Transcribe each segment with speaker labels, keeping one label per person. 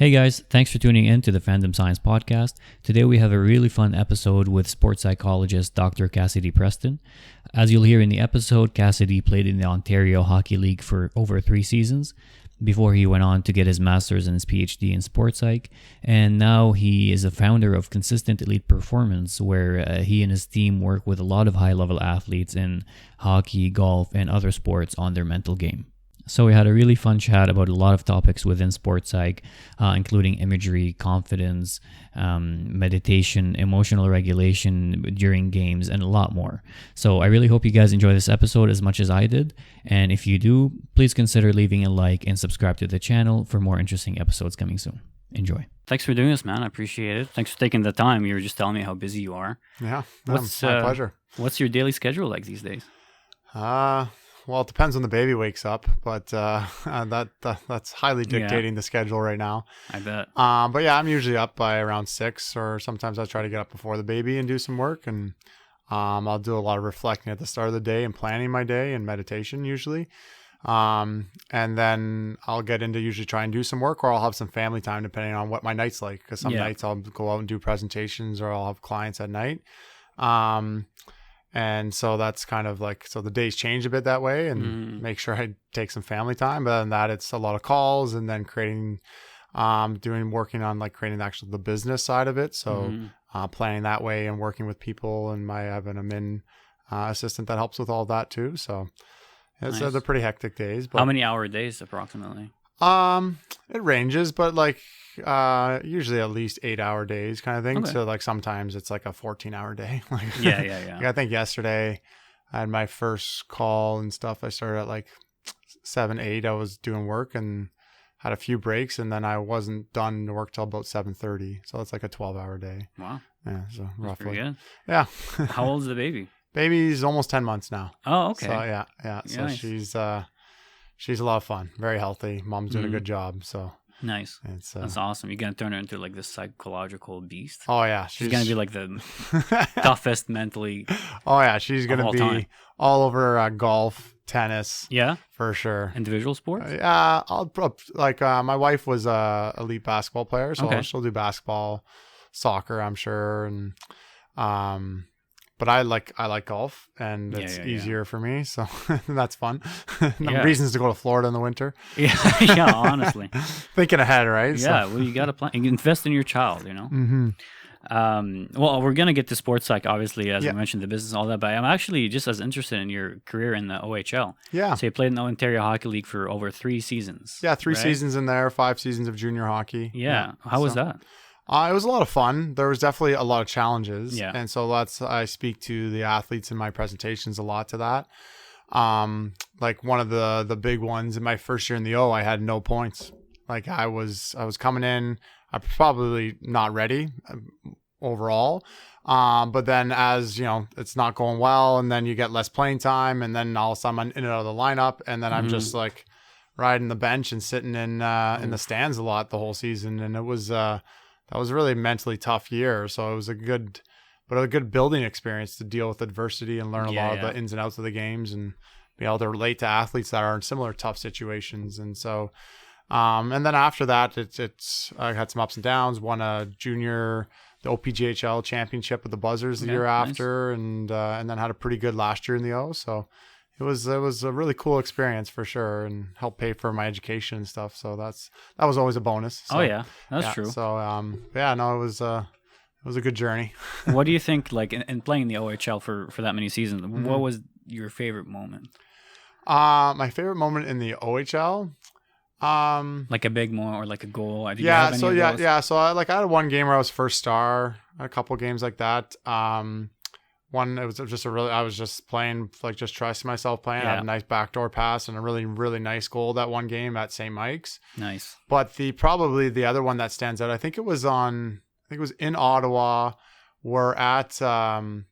Speaker 1: Hey guys, thanks for tuning in to the Fandom Science Podcast. Today we have a really fun episode with sports psychologist Dr. Cassidy Preston. As you'll hear in the episode, Cassidy played in the Ontario Hockey League for over 3 seasons before he went on to get his master's and his PhD in sports psych. And now he is a founder of Consistent Elite Performance, where he and his team work with a lot of high-level athletes in hockey, golf, and other sports on their mental game. So we had a really fun chat about a lot of topics within sports psych, including imagery, confidence, meditation, emotional regulation during games, and a lot more. So I really hope you guys enjoy this episode as much as I did. And if you do, please consider leaving a like and subscribe to the channel for more interesting episodes coming soon. Enjoy. Thanks for doing this, man. I appreciate it. Thanks for taking the time. You were just telling me how busy you are.
Speaker 2: Yeah, it's my pleasure.
Speaker 1: What's your daily schedule like these days?
Speaker 2: Well, it depends when the baby wakes up, but that's highly dictating the schedule right now.
Speaker 1: I bet.
Speaker 2: But yeah, I'm usually up by around 6, or sometimes I try to get up before the baby and do some work. And I'll do a lot of reflecting at the start of the day and planning my day and meditation usually. And then I'll get into usually try and do some work, or I'll have some family time depending on what my night's like. Because some nights I'll go out and do presentations, or I'll have clients at night. And so that's kind of like, so the days change a bit that way, and make sure I take some family time. But other than that, it's a lot of calls, and then working on like creating the business side of it. So planning that way and working with people, and I have an admin assistant that helps with all that too. So it's they're pretty hectic days. But
Speaker 1: how many hour days approximately?
Speaker 2: It ranges, but like usually at least 8-hour days kind of thing. Okay. So like sometimes it's like a 14-hour day.
Speaker 1: Yeah.
Speaker 2: I think yesterday I had my first call and stuff. I started at like 7, 8. I was doing work and had a few breaks, and then I wasn't done to work till about 7:30. So it's like a 12-hour day.
Speaker 1: Wow.
Speaker 2: Yeah. So roughly.
Speaker 1: Pretty good.
Speaker 2: Yeah.
Speaker 1: How old is the baby?
Speaker 2: Baby's almost 10 months now.
Speaker 1: Oh, okay.
Speaker 2: So yeah. So nice. She's a lot of fun. Very healthy. Mom's doing a good job. So
Speaker 1: nice. That's awesome. You're gonna turn her into like this psychological beast.
Speaker 2: Oh yeah,
Speaker 1: she's gonna be like the toughest mentally.
Speaker 2: Oh yeah, she's gonna be all over golf, tennis.
Speaker 1: Yeah,
Speaker 2: for sure.
Speaker 1: Individual sports.
Speaker 2: Yeah, my wife was a elite basketball player, so she'll do basketball, soccer, I'm sure, and But I like golf, and it's easier for me, so that's fun. Reasons to go to Florida in the winter.
Speaker 1: Yeah, honestly.
Speaker 2: Thinking ahead, right?
Speaker 1: Yeah, well, you got to plan. You invest in your child, you know?
Speaker 2: Mm-hmm.
Speaker 1: Well, we're going to get to sports psych, obviously, as I mentioned, the business, all that, but I'm actually just as interested in your career in the OHL.
Speaker 2: Yeah.
Speaker 1: So you played in the Ontario Hockey League for over 3 seasons.
Speaker 2: Yeah, 3 seasons in there, 5 seasons of junior hockey.
Speaker 1: Yeah. How was that?
Speaker 2: It was a lot of fun. There was definitely a lot of challenges.
Speaker 1: Yeah.
Speaker 2: And so I speak to the athletes in my presentations a lot to that. Like one of the big ones in my first year in the O, I had no points. Like I was coming in, I was probably not ready overall. But then as you know, it's not going well, and then you get less playing time, and then all of a sudden I'm in and out of the lineup, and then I'm just like riding the bench and sitting in the stands a lot the whole season. And it was that was a really mentally tough year. So it was a good building experience to deal with adversity and learn a lot of the ins and outs of the games, and be able to relate to athletes that are in similar tough situations. And so, and then after that, I had some ups and downs. Won the OPGHL championship with the Buzzers the year after, and then had a pretty good last year in the O. So it was a really cool experience for sure, and helped pay for my education and stuff. So that was always a bonus. So,
Speaker 1: that's true.
Speaker 2: So it was a good journey.
Speaker 1: What do you think, like in playing the OHL for that many seasons? What was your favorite moment?
Speaker 2: My favorite moment in the OHL,
Speaker 1: like a big moment or like a goal.
Speaker 2: So I had one game where I was first star. A couple games like that. One, it was just I was just playing, like just trusting myself playing. I had a nice backdoor pass and a really, really nice goal that one game at St. Mike's.
Speaker 1: Nice.
Speaker 2: But probably the other one that stands out, I think it was in Ottawa. We're at, and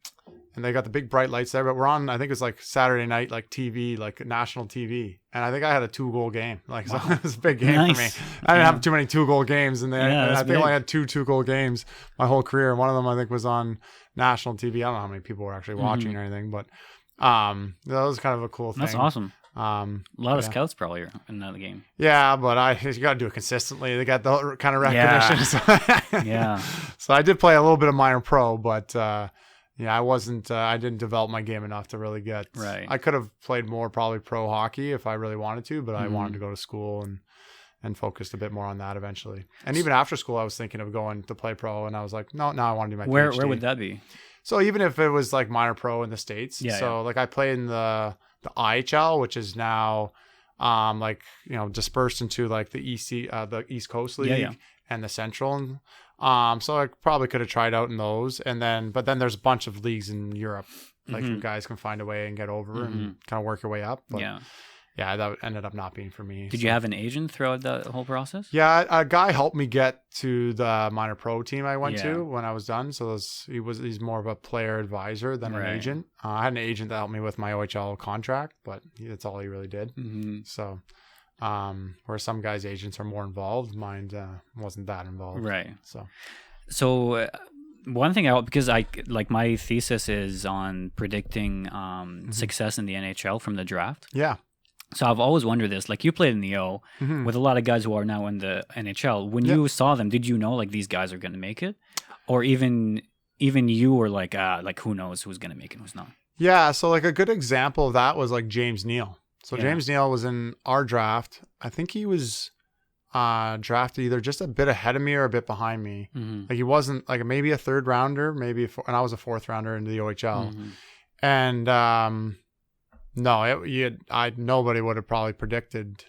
Speaker 2: they got the big bright lights there, but we're on, I think it's like Saturday night, like TV, like national TV. And I think I had a 2-goal game. Like, so it was a big game for me. I didn't have too many 2-goal games. And I think I only had 2 2-goal games my whole career. And one of them, I think, was on national TV. I don't know how many people were actually watching or anything, but that was kind of a cool thing.
Speaker 1: That's awesome.
Speaker 3: A lot of scouts probably are in that game.
Speaker 2: Yeah, but you got to do it consistently. They got the kind of recognition.
Speaker 3: Yeah.
Speaker 2: So I did play a little bit of minor pro, but I wasn't. I didn't develop my game enough to really get.
Speaker 3: Right.
Speaker 2: I could have played more probably pro hockey if I really wanted to, but I wanted to go to school and focused a bit more on that eventually. And even after school, I was thinking of going to play pro, and I was like, no, I want to do my PhD.
Speaker 3: Where would that be?
Speaker 2: So even if it was like minor pro in the States, like I played in the IHL, which is now dispersed into like the East Coast League and the Central. So I probably could have tried out in those, but then there's a bunch of leagues in Europe, like you guys can find a way and get over and kind of work your way up. But that ended up not being for me.
Speaker 3: Did you have an agent throughout the whole process?
Speaker 2: Yeah, a guy helped me get to the minor pro team I went to when I was done. So he's more of a player advisor than an agent. I had an agent that helped me with my OHL contract, but that's all he really did. So where some guys' agents are more involved, mine wasn't that involved.
Speaker 3: Right.
Speaker 2: So
Speaker 3: one thing because my thesis is on predicting success in the NHL from the draft.
Speaker 2: Yeah.
Speaker 3: So I've always wondered this. Like you played in the O with a lot of guys who are now in the NHL. When you saw them, did you know like these guys are going to make it, or even you were like who knows who's going to make it, who's not? Yeah.
Speaker 2: So like a good example of that was like James Neal. So James Neal was in our draft. I think he was drafted either just a bit ahead of me or a bit behind me. Like he wasn't like maybe a third rounder, and I was a fourth rounder into the OHL, and. No, nobody would have probably predicted.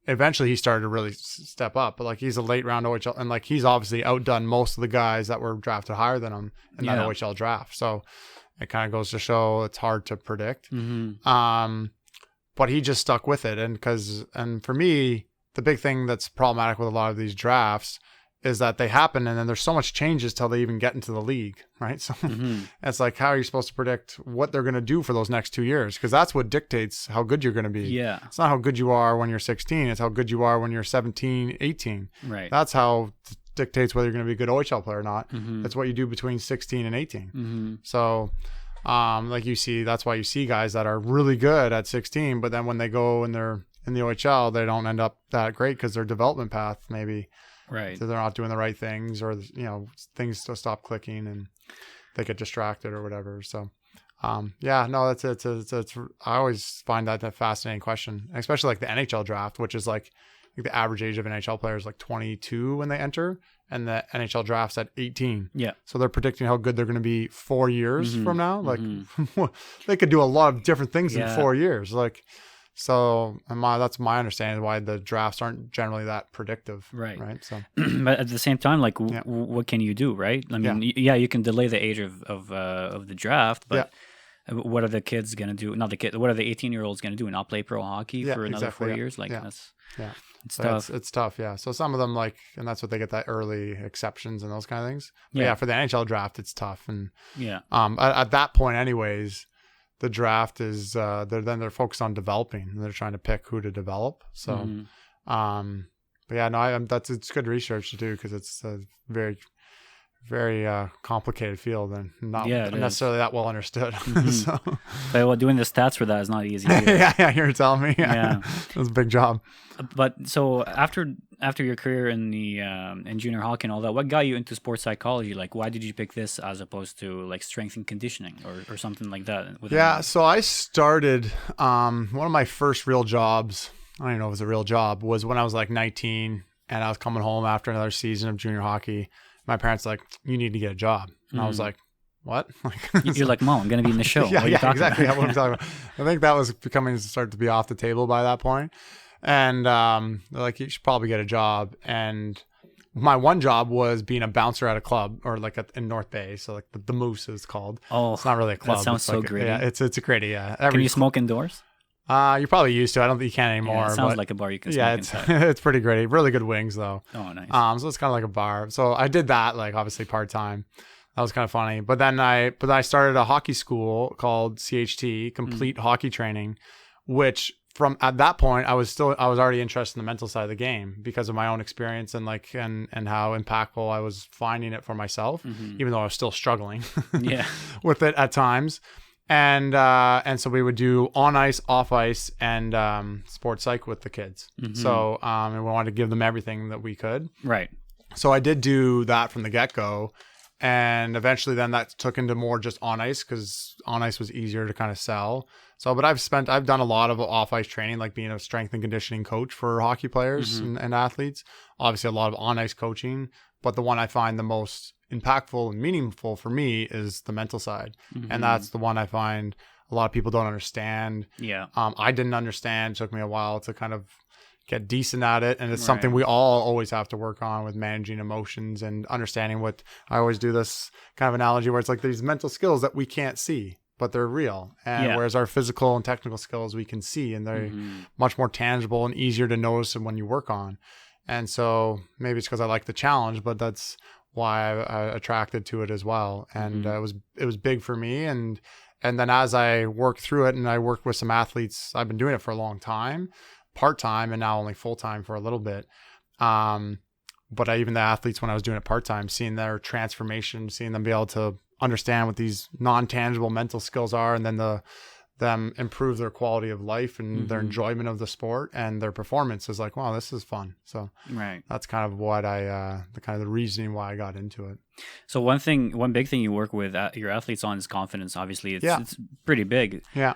Speaker 2: Eventually, he started to really step up, but like he's a late round OHL, and like he's obviously outdone most of the guys that were drafted higher than him in that OHL draft. So it kind of goes to show it's hard to predict. But he just stuck with it, and for me, the big thing that's problematic with a lot of these drafts is that they happen and then there's so much changes till they even get into the league, right? So it's like, how are you supposed to predict what they're going to do for those next 2 years? Because that's what dictates how good you're going to be.
Speaker 3: Yeah.
Speaker 2: It's not how good you are when you're 16. It's how good you are when you're 17, 18.
Speaker 3: Right.
Speaker 2: That's how dictates whether you're going to be a good OHL player or not. It's what you do between 16 and 18. So like you see, that's why you see guys that are really good at 16, but then when they go and they're in the OHL, they don't end up that great because their development path maybe...
Speaker 3: Right.
Speaker 2: So they're not doing the right things, or things to stop clicking and they get distracted or whatever. So, that's it's I always find that a fascinating question, especially like the NHL draft, which is like the average age of an NHL player is like 22 when they enter, and the NHL draft's at 18.
Speaker 3: Yeah.
Speaker 2: So they're predicting how good they're going to be 4 years from now. Like they could do a lot of different things in 4 years. Like. So that's my understanding why the drafts aren't generally that predictive.
Speaker 3: Right.
Speaker 2: So,
Speaker 3: but at the same time, like, what can you do, right? I mean, you can delay the age of the draft, but what are the kids going to do? Not the kid. What are the 18-year-olds going to do? Not play pro hockey for another 4 years? Like that's it's tough. It's tough.
Speaker 2: Yeah. So some of them and that's what they get, that early exceptions and those kind of things. But for the NHL draft, it's tough. And at that point, anyways. The draft is they're focused on developing, and they're trying to pick who to develop. So, it's good research to do because it's a very, very complicated field and not necessarily that well understood.
Speaker 3: So, doing the stats for that is not easy.
Speaker 2: You're telling me. Yeah, it was a big job.
Speaker 3: But so after your career in the in junior hockey and all that, what got you into sports psychology? Like, why did you pick this as opposed to like strength and conditioning or something like that?
Speaker 2: So I started one of my first real jobs. I don't even know if it was a real job. Was when I was like 19 and I was coming home after another season of junior hockey. My parents were like, you need to get a job, and I was like, what?
Speaker 3: You're like, Mom, I'm going to be in the show.
Speaker 2: Exactly. What I'm talking about. I think that was start to be off the table by that point. And they're like, you should probably get a job. And my one job was being a bouncer at a club, or like in North Bay. So like the Moose is called.
Speaker 3: Oh,
Speaker 2: it's not really a club.
Speaker 3: That sounds so
Speaker 2: great. Yeah, it's a gritty. Yeah.
Speaker 3: Can you smoke indoors?
Speaker 2: You're probably used to. I don't think you can anymore.
Speaker 3: Yeah, it sounds like a bar you can smoke inside.
Speaker 2: It's pretty gritty. Really good wings though.
Speaker 3: Oh, nice.
Speaker 2: So it's kind of like a bar. So I did that, like obviously part time. That was kind of funny. But then I started a hockey school called CHT, Complete Hockey Training, which from at that point I was already interested in the mental side of the game because of my own experience and how impactful I was finding it for myself, even though I was still struggling with it at times. And so we would do on ice, off ice, and sports psych with the kids. So and we wanted to give them everything that we could.
Speaker 3: Right.
Speaker 2: So I did do that from the get-go, and eventually then that took into more just on ice, because on ice was easier to kind of sell. So, but I've done a lot of off ice training, like being a strength and conditioning coach for hockey players and athletes. Obviously a lot of on ice coaching, but the one I find the most impactful and meaningful for me is the mental side. And that's the one I find a lot of people don't understand.
Speaker 3: Yeah.
Speaker 2: I didn't understand. It took me a while to kind of get decent at it. And it's something we all always have to work on, with managing emotions and understanding what I always do this kind of analogy where it's like these mental skills that we can't see, but they're real. And whereas our physical and technical skills we can see, and they're much more tangible and easier to notice when you work on. And so maybe it's because I like the challenge, but that's why I attracted to it as well. And it was big for me. And then as I worked through it, and I worked with some athletes, I've been doing it for a long time, part-time, and now only full-time for a little bit. But even the athletes, when I was doing it part-time, seeing their transformation, seeing them be able to understand what these non-tangible mental skills are, and then them improve their quality of life and their enjoyment of the sport and their performance is like, wow, this is fun. So that's kind of what the reasoning why I got into it.
Speaker 3: So one big thing you work with your athletes on is confidence. Obviously it's pretty big. Yeah.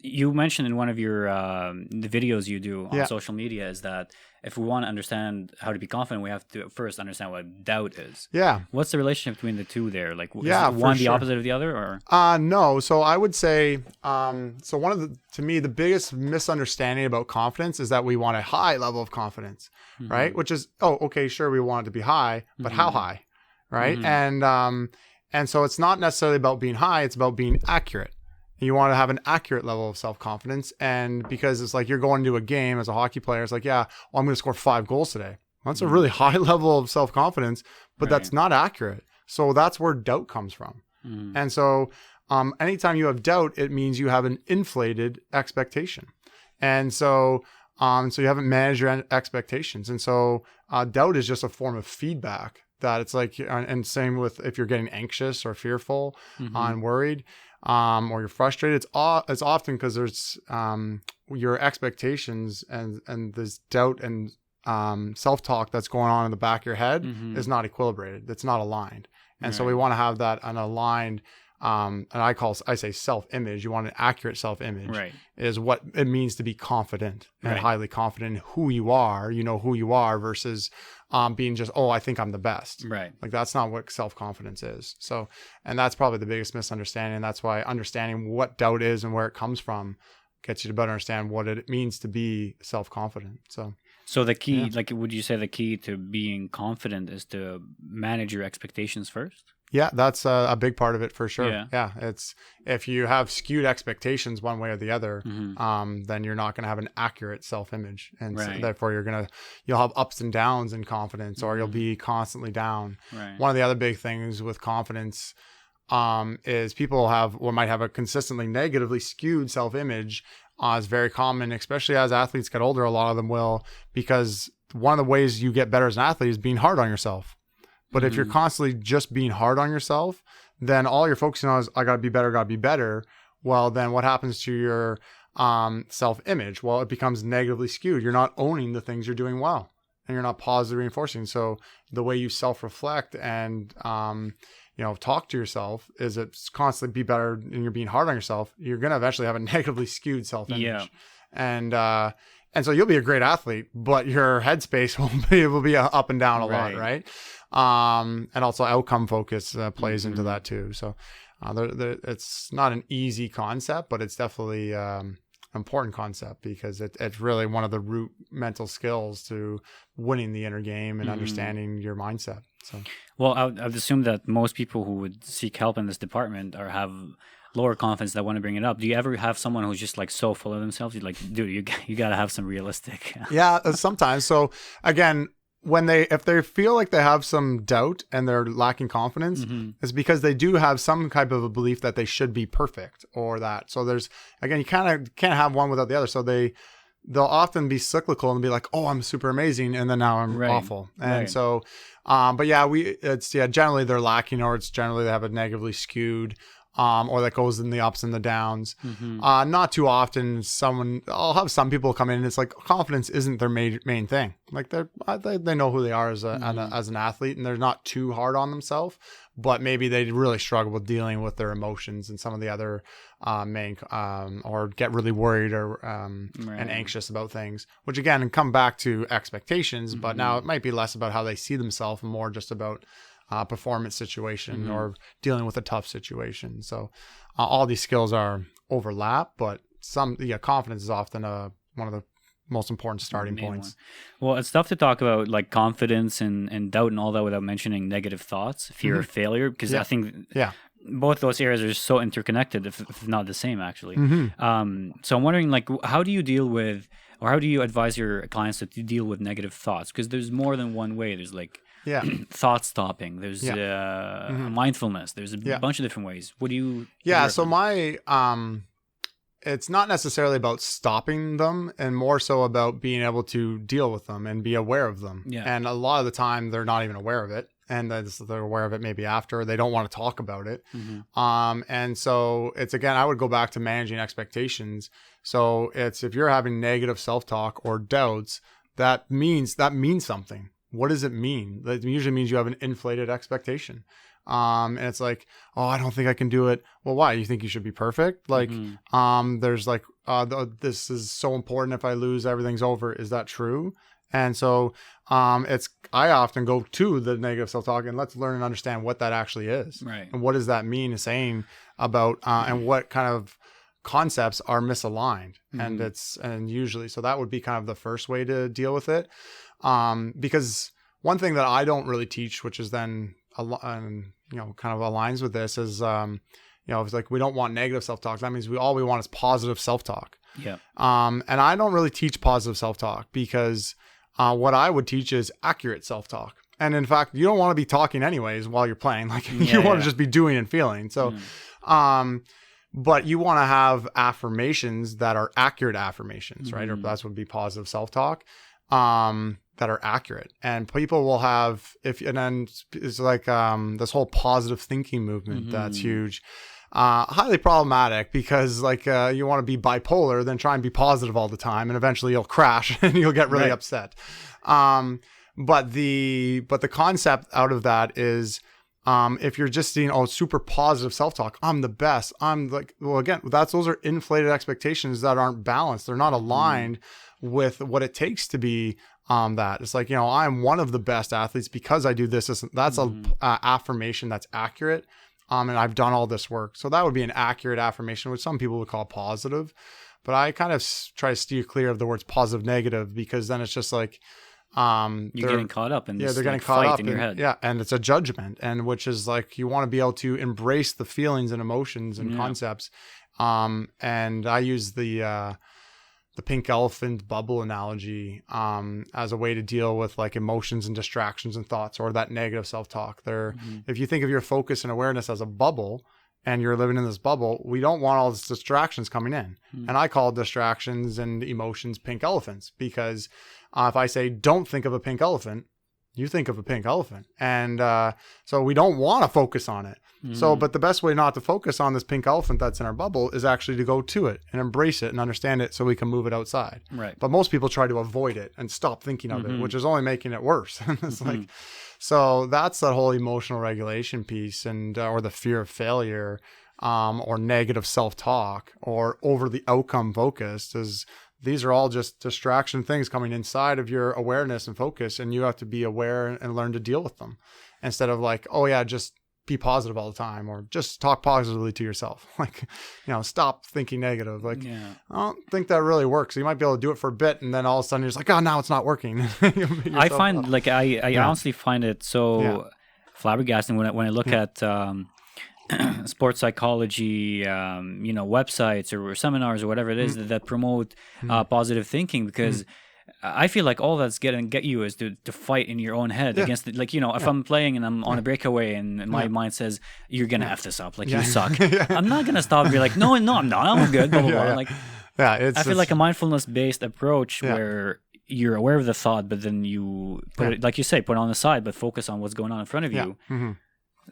Speaker 3: You mentioned in one of your the videos you do on social media is that if we want to understand how to be confident, we have to first understand what doubt is. Yeah. What's the relationship between the two there? Like, is one the opposite of the other, or?
Speaker 2: No. So I would say, to me, the biggest misunderstanding about confidence is that we want a high level of confidence, right? Which is, okay, sure, we want it to be high, but how high, right? And so it's not necessarily about being high; it's about being accurate. You want to have an accurate level of self-confidence. And because it's like you're going into a game as a hockey player, it's like, I'm going to score 5 goals today. That's a really high level of self-confidence, but that's not accurate. So that's where doubt comes from. And so anytime you have doubt, it means you have an inflated expectation. And so you haven't managed your expectations. And so doubt is just a form of feedback that it's like, and same with if you're getting anxious or fearful and worried, or you're frustrated, it's often because there's your expectations and this doubt and self-talk that's going on in the back of your head is not equilibrated. It's not aligned. And so we want to have that an aligned, and I say self-image. You want an accurate self-image is what it means to be confident and highly confident in who you are. You know who you are versus being just, I think I'm the best. Right. Like that's not what self-confidence is. So, and that's probably the biggest misunderstanding. That's why understanding what doubt is and where it comes from gets you to better understand what it means to be self-confident.
Speaker 3: So the key, would you say the key to being confident is to manage your expectations first?
Speaker 2: Yeah, that's a big part of it for sure. Yeah, it's if you have skewed expectations one way or the other, then you're not going to have an accurate self-image, and so therefore you'll have ups and downs in confidence, or you'll be constantly down. Right. One of the other big things with confidence is people might have a consistently negatively skewed self-image. Is very common, especially as athletes get older. A lot of them will, because one of the ways you get better as an athlete is being hard on yourself. But if you're constantly just being hard on yourself, then all you're focusing on is, I got to be better. Well, then what happens to your self-image? Well, it becomes negatively skewed. You're not owning the things you're doing well, and you're not positively reinforcing. So the way you self-reflect and, talk to yourself is it's constantly be better, and you're being hard on yourself. You're going to eventually have a negatively skewed self-image. Yeah. And so you'll be a great athlete, but your headspace will be up and down a lot, right? And also outcome focus plays into that too. So it's not an easy concept, but it's definitely an important concept, because it's really one of the root mental skills to winning the inner game and understanding your mindset. So,
Speaker 3: well, I would assume that most people who would seek help in this department or have lower confidence that want to bring it up. Do you ever have someone who's just like so full of themselves? You're like, dude, you got to have some realistic.
Speaker 2: Yeah, sometimes. So again, if they feel like they have some doubt and they're lacking confidence, it's because they do have some type of a belief that they should be perfect or that. So you kind of can't have one without the other. So they'll often be cyclical and be like, oh, I'm super amazing, and then now I'm awful. And so, but generally they're lacking, or it's generally they have a negatively skewed or that goes in the ups and the downs. Not too often I'll have some people come in and it's like confidence isn't their main thing. Like they know who they are as an athlete, and they're not too hard on themselves, but maybe they really struggle with dealing with their emotions and some of the other or get really worried or and anxious about things, which again come back to expectations, but now it might be less about how they see themselves and more just about performance situation or dealing with a tough situation. So all these skills are overlap, but confidence is often one of the most important starting points.
Speaker 3: Well, it's tough to talk about like confidence and doubt and all that without mentioning negative thoughts, fear of failure, because I think both those areas are so interconnected, if not the same, actually. So I'm wondering, like, how do you deal with, or how do you advise your clients to deal with negative thoughts? Because there's more than one way. There's like thought stopping. There's mindfulness. There's a bunch of different ways. What do you?
Speaker 2: Yeah. So my it's not necessarily about stopping them, and more so about being able to deal with them and be aware of them. Yeah. And a lot of the time they're not even aware of it, and they're aware of it maybe after. They don't want to talk about it. And so it's, again, I would go back to managing expectations. So it's, if you're having negative self-talk or doubts, that means something. What does it mean? That usually means you have an inflated expectation. And it's like, oh, I don't think I can do it. Well, why? You think you should be perfect? Like, there's like, this is so important. If I lose, everything's over. Is that true? And so, I often go to the negative self-talk and let's learn and understand what that actually is.
Speaker 3: Right.
Speaker 2: And what does that mean saying about, and what kind of concepts are misaligned. And usually, so that would be kind of the first way to deal with it. Because one thing that I don't really teach, which is then, kind of aligns with this, is, it's like we don't want negative self-talk. That means all we want is positive self-talk.
Speaker 3: Yeah.
Speaker 2: And I don't really teach positive self-talk because what I would teach is accurate self-talk. And in fact, you don't want to be talking anyways while you're playing. Like you want to just be doing and feeling. So, but you want to have affirmations that are accurate affirmations, right? Or that's would be positive self-talk. That are accurate, and people will have, and then it's like this whole positive thinking movement that's huge, highly problematic, because like you want to be bipolar, then try and be positive all the time, and eventually you'll crash and you'll get really upset. But the concept out of that is, if you're just seeing super positive self-talk, I'm the best, I'm like, well, again, those are inflated expectations that aren't balanced. They're not aligned with what it takes to be that. It's like, I'm one of the best athletes because I do this. That's a affirmation that's accurate. And I've done all this work. So that would be an accurate affirmation, which some people would call positive. But I kind of try to steer clear of the words positive, negative, because then it's just like,
Speaker 3: you're getting caught up in this,
Speaker 2: they're getting caught up in your head. Yeah. And it's a judgment, and which is like, you want to be able to embrace the feelings and emotions and concepts. And I use the pink elephant bubble analogy as a way to deal with like emotions and distractions and thoughts, or that negative self-talk. If you think of your focus and awareness as a bubble, and you're living in this bubble, we don't want all these distractions coming in. And I call distractions and emotions pink elephants, because if I say, don't think of a pink elephant, you think of a pink elephant. And so we don't want to focus on it. So, but the best way not to focus on this pink elephant that's in our bubble is actually to go to it and embrace it and understand it, so we can move it outside.
Speaker 3: Right.
Speaker 2: But most people try to avoid it and stop thinking of it, which is only making it worse. It's like, so that's that whole emotional regulation piece, and or the fear of failure, or negative self-talk, or overly outcome focused. These are all just distraction things coming inside of your awareness and focus, and you have to be aware and learn to deal with them, instead of like, oh yeah, just be positive all the time, or just talk positively to yourself. Like, stop thinking negative. Like, I don't think that really works. You might be able to do it for a bit, and then all of a sudden you're just like, oh, now it's not working.
Speaker 3: I find like, I honestly find it so flabbergasting when I look at sports psychology, websites or seminars or whatever it is that promote positive thinking, because I feel like all that's get you is to fight in your own head against it. Like, if I'm playing and I'm on a breakaway and my mind says, you're going to F this up, like you suck. I'm not going to stop and be like, no, I'm not. I'm good. Blah, blah, blah. Like, I feel like a mindfulness based approach where you're aware of the thought, but then you put it, like you say, put it on the side, but focus on what's going on in front of you.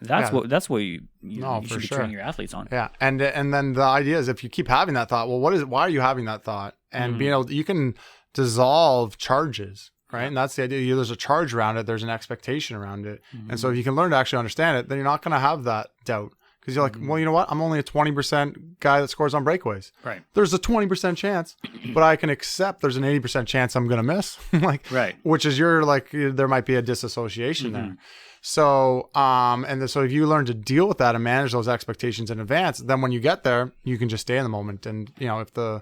Speaker 3: That's what you should be
Speaker 2: sure.
Speaker 3: training your athletes on.
Speaker 2: Yeah. And then the idea is, if you keep having that thought, well, why are you having that thought? And being able to, you can dissolve charges, right? And that's the idea. There's a charge around it. There's an expectation around it. And so if you can learn to actually understand it, then you're not going to have that doubt. Because you're like, well, you know what? I'm only a 20% guy that scores on breakaways.
Speaker 3: Right.
Speaker 2: There's a 20% chance, but I can accept there's an 80% chance I'm going to miss.
Speaker 3: Right.
Speaker 2: Which is there might be a disassociation there. So, so if you learn to deal with that and manage those expectations in advance, then when you get there, you can just stay in the moment. And, so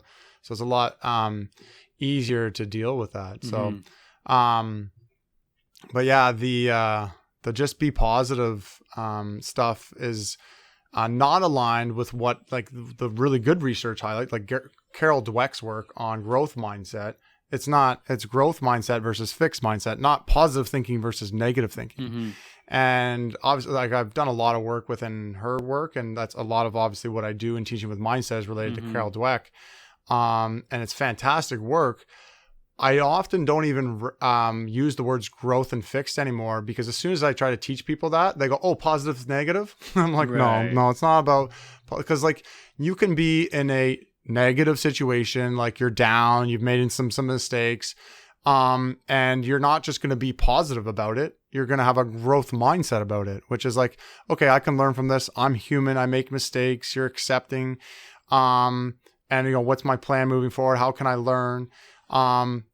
Speaker 2: it's a lot, easier to deal with that. So, but yeah, the just be positive, stuff is, not aligned with what the really good research highlight, like Carol Dweck's work on growth mindset. It's growth mindset versus fixed mindset, not positive thinking versus negative thinking. And obviously, I've done a lot of work within her work, and that's a lot of obviously what I do in teaching with mindset is related to Carol Dweck. And it's fantastic work. I often don't even use the words growth and fixed anymore, because as soon as I try to teach people that, they go, oh, positive, negative. I'm like, no, it's not about, because you can be in a negative situation, like you're down, you've made some mistakes, and you're not just going to be positive about it. You're going to have a growth mindset about it, which is like, okay, I can learn from this. I'm human. I make mistakes. You're accepting. And what's my plan moving forward? How can I learn?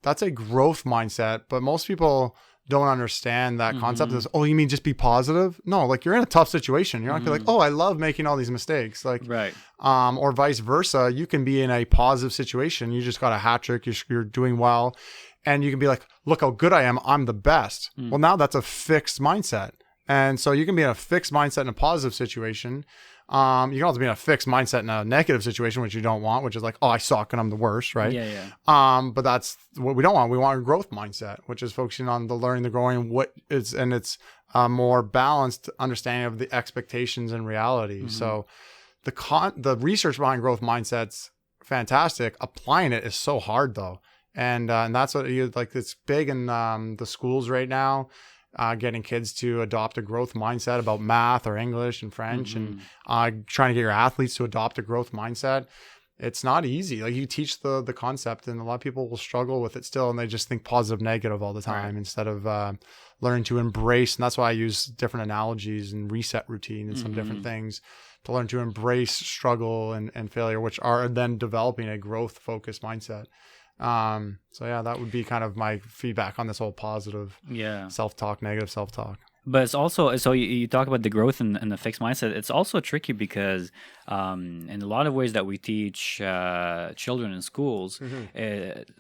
Speaker 2: That's a growth mindset, but most people don't understand that concept. Is, oh, you mean just be positive? No, you're in a tough situation. You're not gonna be like, oh, I love making all these mistakes.
Speaker 3: Right.
Speaker 2: Or vice versa. You can be in a positive situation. You just got a hat trick. You're doing well. And you can be like, look how good I am. I'm the best. Well, now that's a fixed mindset. And so you can be in a fixed mindset in a positive situation. You can also be in a fixed mindset in a negative situation, which you don't want, which is like, oh, I suck and I'm the worst, right?
Speaker 3: Yeah.
Speaker 2: But that's what we don't want. We want a growth mindset, which is focusing on the learning, the growing, and it's a more balanced understanding of the expectations and reality. So the research behind growth mindset's fantastic. Applying it is so hard though. And that's what it's big in the schools right now. Getting kids to adopt a growth mindset about math or English and French, and trying to get your athletes to adopt a growth mindset. It's not easy. You teach the concept, and a lot of people will struggle with it still, and they just think positive, negative all the time instead of learning to embrace. And that's why I use different analogies and reset routine and some different things to learn to embrace struggle and failure, which are then developing a growth focused mindset. So yeah, that would be kind of my feedback on this whole positive self-talk, negative self-talk.
Speaker 3: But it's also, so you talk about the growth and the fixed mindset. It's also tricky because in a lot of ways that we teach children in schools,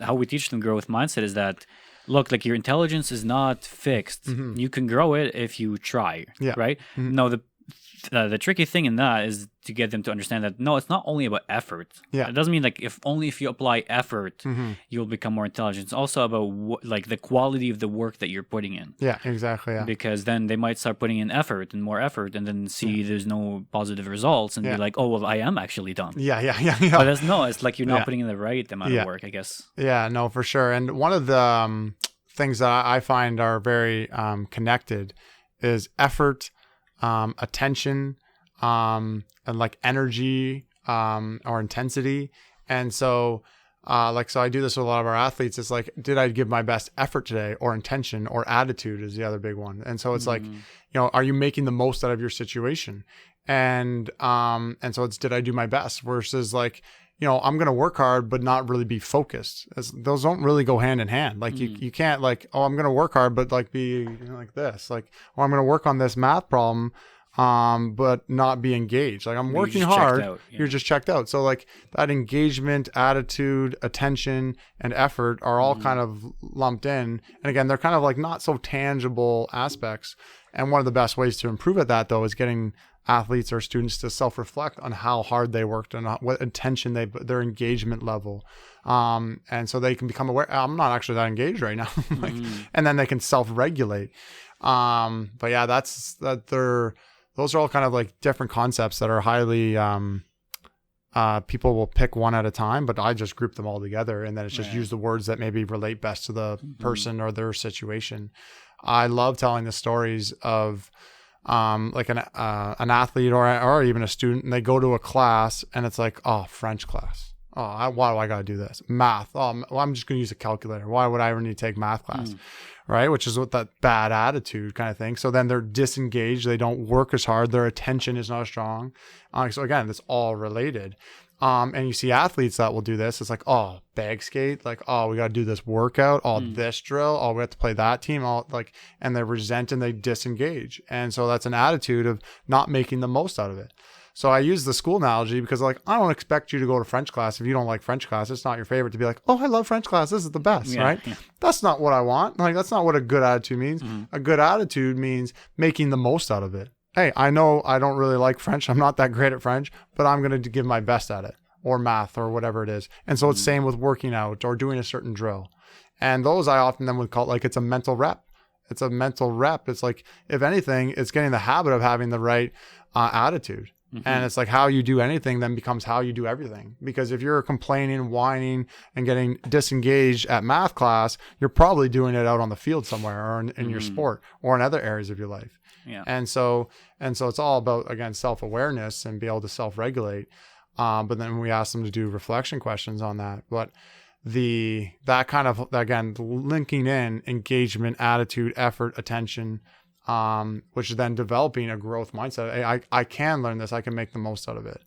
Speaker 3: how we teach them growth mindset is that, look, your intelligence is not fixed. You can grow it if you try, right? No, the tricky thing in that is to get them to understand that, no, it's not only about effort. It doesn't mean if you apply effort, you'll become more intelligent. It's also about the quality of the work that you're putting in.
Speaker 2: Yeah, exactly. Yeah.
Speaker 3: Because then they might start putting in effort and more effort, and then see there's no positive results, and be like, oh, well, I am actually done.
Speaker 2: Yeah.
Speaker 3: But it's like you're not putting in the right amount of work, I guess. Yeah,
Speaker 2: no, for sure. And one of the things that I find are very connected is effort, attention, and energy, or intensity. And so, so I do this with a lot of our athletes. It's like, did I give my best effort today, or intention, or attitude is the other big one. And so it's are you making the most out of your situation? And so it's, did I do my best versus I'm going to work hard, but not really be focused. Those don't really go hand in hand. You can't I'm going to work hard, but be like this, I'm going to work on this math problem, but not be engaged. I'm working hard. You're just checked out. So that engagement, attitude, attention, and effort are all kind of lumped in. And again, they're kind of not so tangible aspects. And one of the best ways to improve at that though is getting athletes or students to self-reflect on how hard they worked and what attention their engagement level. And so they can become aware, I'm not actually that engaged right now. And then they can self-regulate. But yeah, those are all kind of different concepts that are highly, people will pick one at a time, but I just group them all together, and then it's just use the words that maybe relate best to the person or their situation. I love telling the stories of like an athlete or even a student, and they go to a class and it's like, oh, French class. Oh, why do I got to do this? Math. Oh, well, I'm just going to use a calculator. Why would I ever need to take math class? Right? Which is what that bad attitude kind of thing. So then they're disengaged. They don't work as hard. Their attention is not as strong. So again, it's all related. And you see athletes that will do this. It's like, oh, bag skate. Like, oh, we got to do this workout. Oh, this drill. Oh, we have to play that team. And they resent and they disengage. And so that's an attitude of not making the most out of it. So I use the school analogy because like, I don't expect you to go to French class. If you don't like French class, it's not your favorite to be like, oh, I love French class. This is the best, right? Yeah. That's not what I want. Like, that's not what a good attitude means. A good attitude means making the most out of it. Hey, I know I don't really like French. I'm not that great at French, but I'm going to give my best at it, or math or whatever it is. And so it's same with working out or doing a certain drill. And those I often then would call like, it's a mental rep. It's a mental rep. It's like, if anything, it's getting the habit of having the right attitude. And it's like how you do anything then becomes how you do everything. Because if you're complaining, whining, and getting disengaged at math class, you're probably doing it out on the field somewhere or in your sport or in other areas of your life.
Speaker 3: Yeah.
Speaker 2: And so it's all about, again, self-awareness and be able to self-regulate. But then we ask them to do reflection questions on that. But that kind of, again, linking in engagement, attitude, effort, attention, which is then developing a growth mindset. Hey, I can learn this. I can make the most out of it.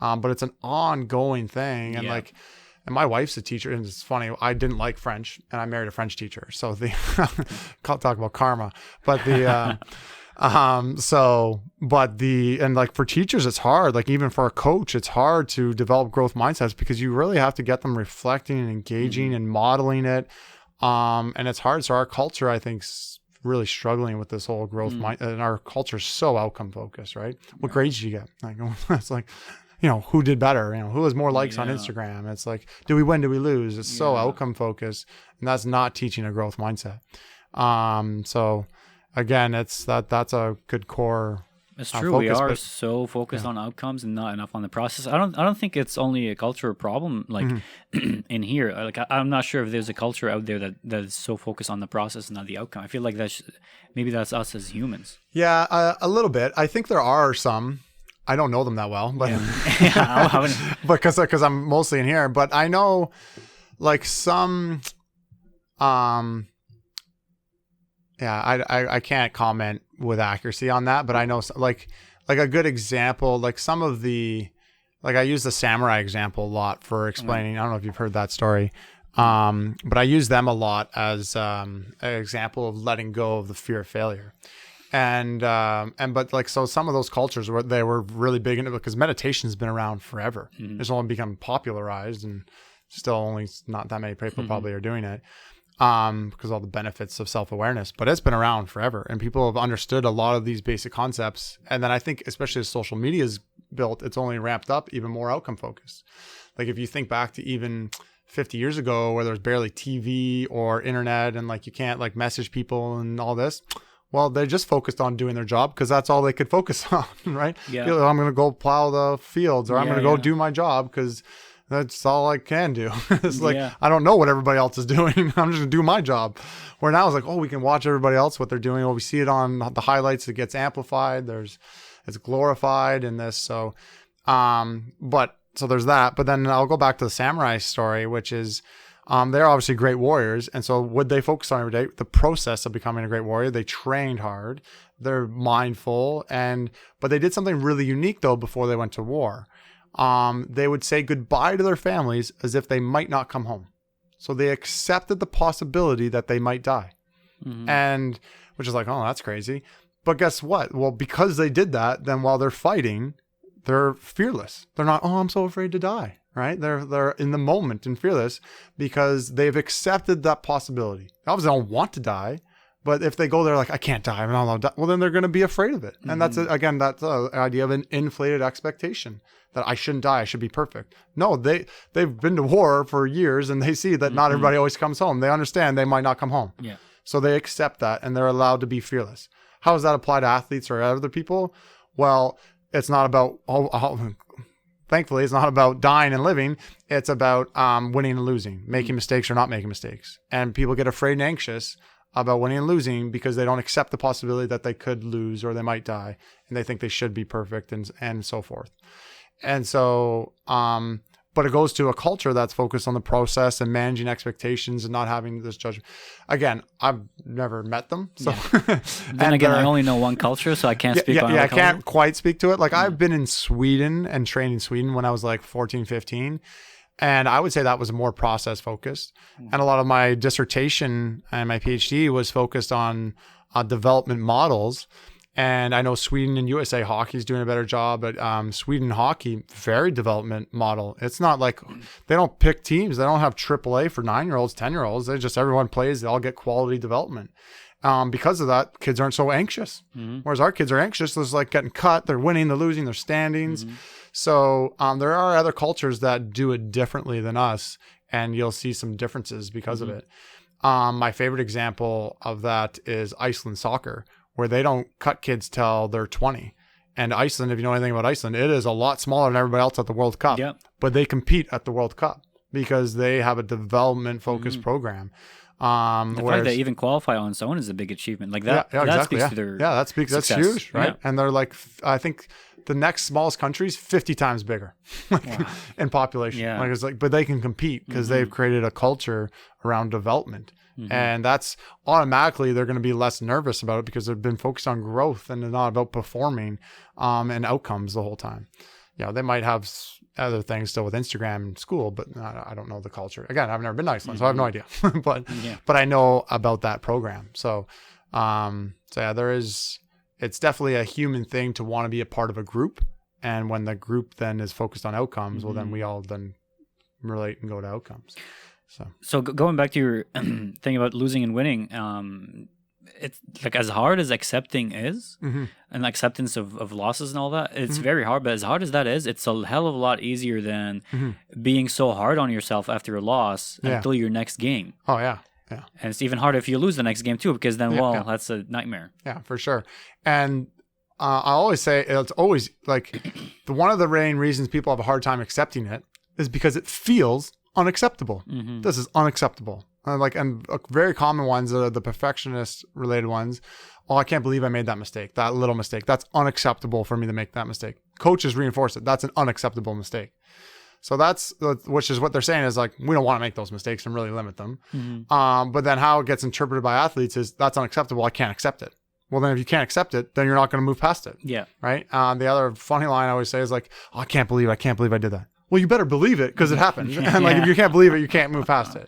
Speaker 2: But it's an ongoing thing. And and my wife's a teacher, and it's funny. I didn't like French, and I married a French teacher. So talk about karma, but and like for teachers, it's hard. Like even for a coach, it's hard to develop growth mindsets because you really have to get them reflecting and engaging and modeling it. And it's hard. So our culture, I think, really struggling with this whole growth mind, and our culture is so outcome focused, right? What grades did you get? Like, it's like, who did better? Who has more likes on Instagram? It's like, do we win? Do we lose? It's so outcome focused, and that's not teaching a growth mindset. So again, that's a good core.
Speaker 3: It's true. We are so focused on outcomes and not enough on the process. I don't think it's only a cultural problem. Like in here, like I'm not sure if there's a culture out there that is so focused on the process and not the outcome. I feel like maybe that's us as humans.
Speaker 2: Yeah, a little bit. I think there are some. I don't know them that well, but because I'm mostly in here. But I know like some. I can't comment with accuracy on that, but I know like a good example, like some of the, like I use the samurai example a lot for explaining. I don't know if you've heard that story, but I use them a lot as an example of letting go of the fear of failure. But like, so some of those cultures they were really big into it because meditation's been around forever. It's only become popularized and still only not that many people probably are doing it. Because all the benefits of self-awareness, but it's been around forever and people have understood a lot of these basic concepts. And then I think, especially as social media is built, it's only ramped up even more outcome focused. Like if you think back to even 50 years ago where there was barely TV or internet and like you can't like message people and all this, well, they just focused on doing their job because that's all they could focus on, right? Yeah. I'm going to go plow the fields or I'm going to go do my job because that's all I can do. It's like, I don't know what everybody else is doing. I'm just going to do my job. Where now it's like, oh, we can watch everybody else, what they're doing. Oh, we see it on the highlights. It gets amplified. It's glorified in this. So, so there's that. But then I'll go back to the samurai story, which is, they're obviously great warriors. And so would they focus on every day? The process of becoming a great warrior. They trained hard. They're mindful. But they did something really unique though, before they went to war. They would say goodbye to their families as if they might not come home. So they accepted the possibility that they might die. And which is like, oh, that's crazy. But guess what? Well, because they did that, then while they're fighting, they're fearless. They're not, oh, I'm so afraid to die, right? They're in the moment and fearless because they've accepted that possibility. They obviously don't want to die, but if they go there like, I can't die, I'm not allowed to die, well, then they're going to be afraid of it. And that's, again, that's the idea of an inflated expectation. That I shouldn't die, I should be perfect. No, they've been to war for years and they see that not everybody always comes home. They understand they might not come home. Yeah. So they accept that and they're allowed to be fearless. How does that apply to athletes or other people? Well, it's not about, thankfully, it's not about dying and living. It's about winning and losing, making mistakes or not making mistakes. And people get afraid and anxious about winning and losing because they don't accept the possibility that they could lose or they might die, and they think they should be perfect and so forth. And so, but it goes to a culture that's focused on the process and managing expectations and not having this judgment. Again, I've never met them. So
Speaker 3: then again, I only know one culture, so I can't speak on
Speaker 2: I can't quite speak to it. Like I've been in Sweden and trained in Sweden when I was like 14, 15. And I would say that was more process focused. And a lot of my dissertation and my PhD was focused on development models. And I know Sweden and USA hockey is doing a better job, but Sweden hockey, very development model. It's not like they don't pick teams. They don't have AAA for 9-year-olds, 10-year-olds. They just, everyone plays. They all get quality development. Because of that, kids aren't so anxious. Whereas our kids are anxious. There's like getting cut. They're winning, they're losing, their standings. So there are other cultures that do it differently than us, and you'll see some differences because of it. My favorite example of that is Iceland soccer, where they don't cut kids till they're 20. And Iceland, if you know anything about Iceland, it is a lot smaller than everybody else at the World Cup.
Speaker 3: Yep.
Speaker 2: But they compete at the World Cup because they have a development-focused program.
Speaker 3: The fact they even qualify on its own is a big achievement. Like that,
Speaker 2: that
Speaker 3: speaks to their
Speaker 2: that's
Speaker 3: success.
Speaker 2: huge, right? And they're like, I think the next smallest country is 50 times bigger in population. Like it's like, but they can compete because they've created a culture around development. And that's automatically they're going to be less nervous about it because they've been focused on growth and not about performing and outcomes the whole time. They might have other things still with Instagram and school, but I don't know the culture. Again, I've never been to Iceland, so I have no idea. but I know about that program. So it's definitely a human thing to want to be a part of a group. And when the group then is focused on outcomes, well, then we all then relate and go to outcomes.
Speaker 3: So going back to your thing about losing and winning, it's like as hard as accepting is and acceptance of losses and all that, it's very hard. But as hard as that is, it's a hell of a lot easier than being so hard on yourself after a loss until your next game.
Speaker 2: Oh, yeah.
Speaker 3: And it's even harder if you lose the next game too, because then, that's a nightmare. Yeah,
Speaker 2: for sure. And I always say it's always like one of the main reasons people have a hard time accepting it is because it feels unacceptable. This is unacceptable. And very common ones are the perfectionist related ones. Oh, I can't believe I made that mistake, that little mistake. That's unacceptable for me to make that mistake. Coaches reinforce it. That's an unacceptable mistake. So which is what they're saying is like, we don't want to make those mistakes and really limit them. But then how it gets interpreted by athletes is that's unacceptable. I can't accept it. Well, then if you can't accept it, then you're not going to move past it.
Speaker 3: Yeah.
Speaker 2: Right. The other funny line I always say is like, oh, I can't believe I did that. Well, you better believe it because it happened. And like, if you can't believe it, you can't move past it.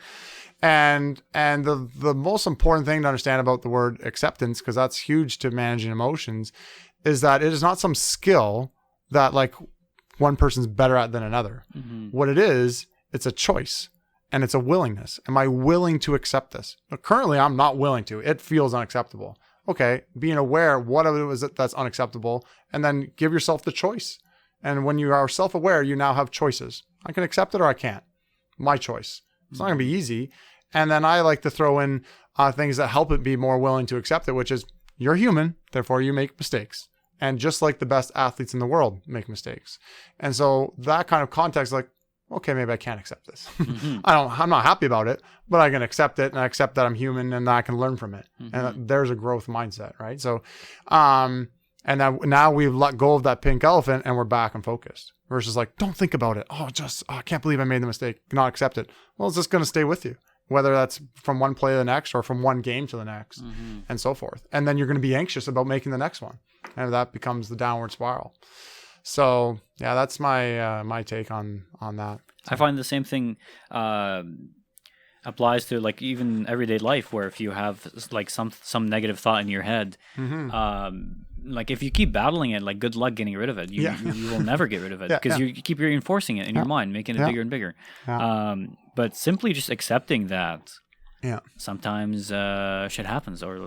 Speaker 2: And the most important thing to understand about the word acceptance, because that's huge to managing emotions, is that it is not some skill that like one person's better at than another. What it is, it's a choice and it's a willingness. Am I willing to accept this? Now, currently, I'm not willing to. It feels unacceptable. Okay, being aware what it is that's unacceptable, and then give yourself the choice. And when you are self-aware, you now have choices. I can accept it or I can't. My choice. It's not going to be easy. And then I like to throw in things that help it be more willing to accept it, which is you're human, therefore you make mistakes. And just like the best athletes in the world make mistakes. And so that kind of context, like, okay, maybe I can't accept this. I'm not happy about it, but I can accept it, and I accept that I'm human and I can learn from it. And there's a growth mindset, right? So, and now we've let go of that pink elephant and we're back and focused versus like, don't think about it. I can't believe I made the mistake. Not accept it. Well, it's just going to stay with you, whether that's from one play to the next or from one game to the next and so forth. And then you're going to be anxious about making the next one. And that becomes the downward spiral. So yeah, that's my take on that.
Speaker 3: I find the same thing applies to like even everyday life, where if you have like some negative thought in your head, like if you keep battling it, like good luck getting rid of it. You will never get rid of it because you keep reinforcing it in your mind, making it bigger and bigger. But simply just accepting that sometimes shit happens, or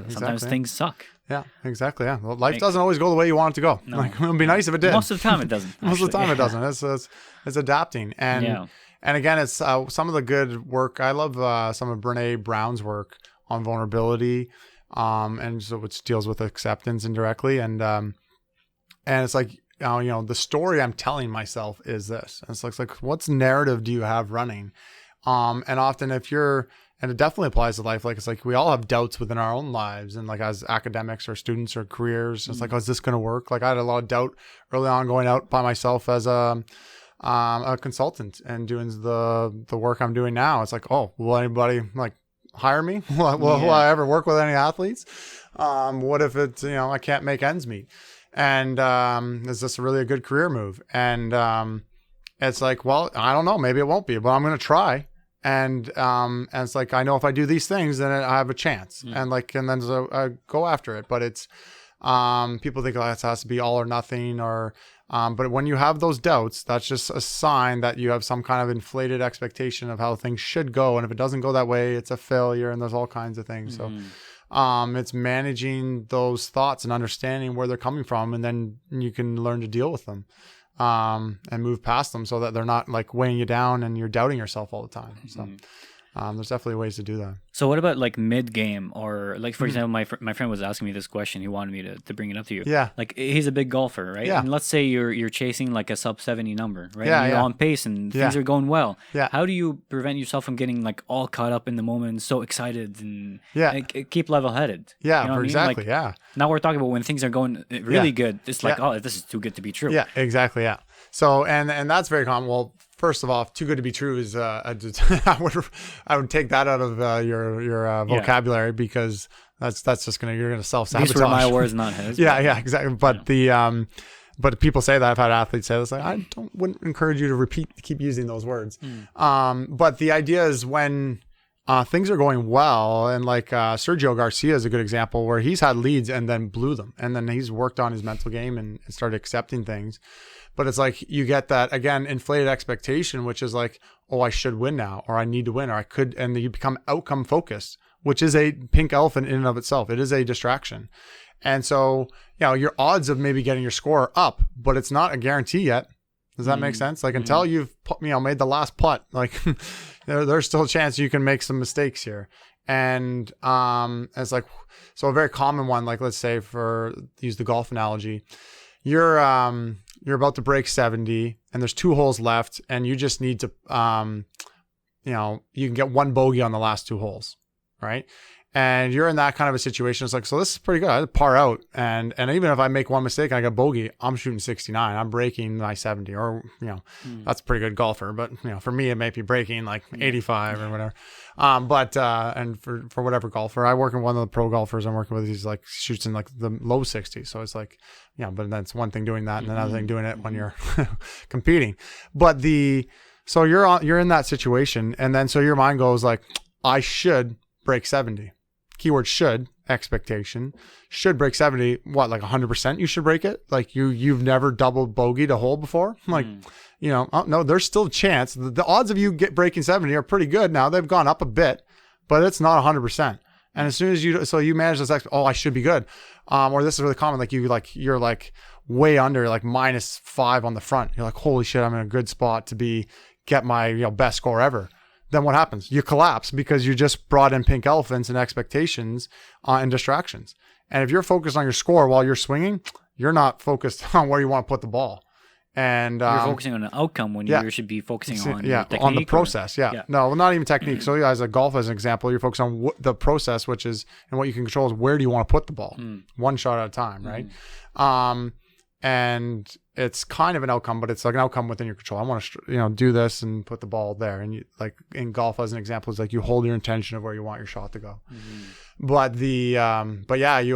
Speaker 3: sometimes things suck.
Speaker 2: Yeah, exactly. Yeah, well, life doesn't always go the way you want it to go. No. Like, it would be nice if it did.
Speaker 3: Most of the time, it doesn't.
Speaker 2: Most of the time, it doesn't. It's adapting, and again, it's some of the good work. I love some of Brené Brown's work on vulnerability, and so which deals with acceptance indirectly, and it's like the story I'm telling myself is this. And it's like what narrative do you have running? And often if you're And it definitely applies to life. Like, it's like we all have doubts within our own lives, and like as academics or students or careers, it's like, oh, is this going to work? Like I had a lot of doubt early on going out by myself as a consultant and doing the work I'm doing now. It's like, oh, will anybody like hire me? Will I ever work with any athletes? What if it's, I can't make ends meet? And is this really a good career move? And it's like, well, I don't know. Maybe it won't be, but I'm going to try. And it's like, I know if I do these things, then I have a chance. And then so I go after it. But it's, people think it has to be all or nothing, or, but when you have those doubts, that's just a sign that you have some kind of inflated expectation of how things should go. And if it doesn't go that way, it's a failure, and there's all kinds of things. So, it's managing those thoughts and understanding where they're coming from, and then you can learn to deal with them. And move past them so that they're not like weighing you down and you're doubting yourself all the time. So there's definitely ways to do that.
Speaker 3: So what about like mid game, or like, for example, my friend was asking me this question. He wanted me to bring it up to you.
Speaker 2: Yeah.
Speaker 3: Like he's a big golfer, right?
Speaker 2: Yeah.
Speaker 3: And let's say you're chasing like a sub 70 number, right?
Speaker 2: Yeah.
Speaker 3: And you're on pace and things are going well.
Speaker 2: Yeah.
Speaker 3: How do you prevent yourself from getting like all caught up in the moment, so excited, and keep level headed?
Speaker 2: Yeah,
Speaker 3: you know
Speaker 2: exactly.
Speaker 3: Like,
Speaker 2: yeah.
Speaker 3: Now we're talking about when things are going really good. It's like, oh, this is too good to be true.
Speaker 2: Yeah, exactly. Yeah. So, and that's very common. Well, first of all, too good to be true is, I would take that out of your vocabulary, because that's just you're gonna self-sabotage.
Speaker 3: These were my words, not his.
Speaker 2: Yeah, exactly. But but people say that. I've had athletes say this. Like, I wouldn't encourage you to keep using those words. But the idea is when things are going well, and like Sergio Garcia is a good example where he's had leads and then blew them, and then he's worked on his mental game and started accepting things. But it's like you get that, again, inflated expectation, which is like, oh, I should win now, or I need to win, or I could, and you become outcome focused, which is a pink elephant in and of itself. It is a distraction. And so, your odds of maybe getting your score up, but it's not a guarantee yet. Does that make sense? Like until you've made the last putt, like there's still a chance you can make some mistakes here. And it's like, so a very common one, like let's say use the golf analogy, you're about to break 70 and there's 2 holes left, and you just need to, you can get 1 bogey on the last 2 holes, right? And you're in that kind of a situation. It's like, so this is pretty good. I par out. And even if I make 1 mistake and I get bogey, I'm shooting 69. I'm breaking my 70, or, that's a pretty good golfer. But, for me, it may be breaking like 85 or whatever. And for whatever golfer, I work with one of the pro golfers I'm working with. He's like shoots in like the low 60s. So it's like, but that's one thing doing that, and another thing doing it when you're competing. But so you're in that situation. And then so your mind goes like, I should break 70. Keyword should, expectation, should break 70. What, like 100% you should break it? Like you've never double bogeyed a hole before? Like, oh, no, there's still a chance. The odds of you breaking 70 are pretty good now. They've gone up a bit, but it's not 100%. And as soon as you manage this, I should be good. Or this is really common. Like you're like way under, like -5 on the front. You're like, holy shit, I'm in a good spot to get my best score ever. Then what happens? You collapse because you just brought in pink elephants and expectations and distractions. And if you're focused on your score while you're swinging, you're not focused on where you want to put the ball. And
Speaker 3: you're focusing on an outcome when you should be focusing on technique,
Speaker 2: on the process. No, not even technique. So as a golf, as an example, you're focused on the process, which is, and what you can control is where do you want to put the ball, one shot at a time, right? And it's kind of an outcome, but it's like an outcome within your control. I want to, do this and put the ball there. And like in golf, as an example, is like you hold your intention of where you want your shot to go. But you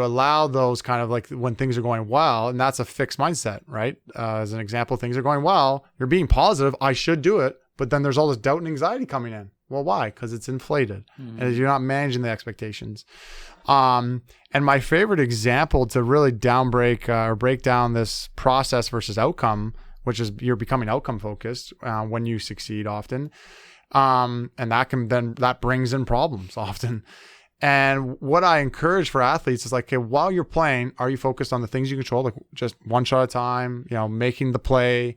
Speaker 2: allow those kind of like when things are going well, and that's a fixed mindset, right? As an example, things are going well. You're being positive. I should do it. But then there's all this doubt and anxiety coming in. Well, why? Because it's inflated and you're not managing the expectations. And my favorite example to really break down this process versus outcome, which is you're becoming outcome focused when you succeed often. And that brings in problems often. And what I encourage for athletes is like, okay, while you're playing, are you focused on the things you control, like just one shot at a time, making the play,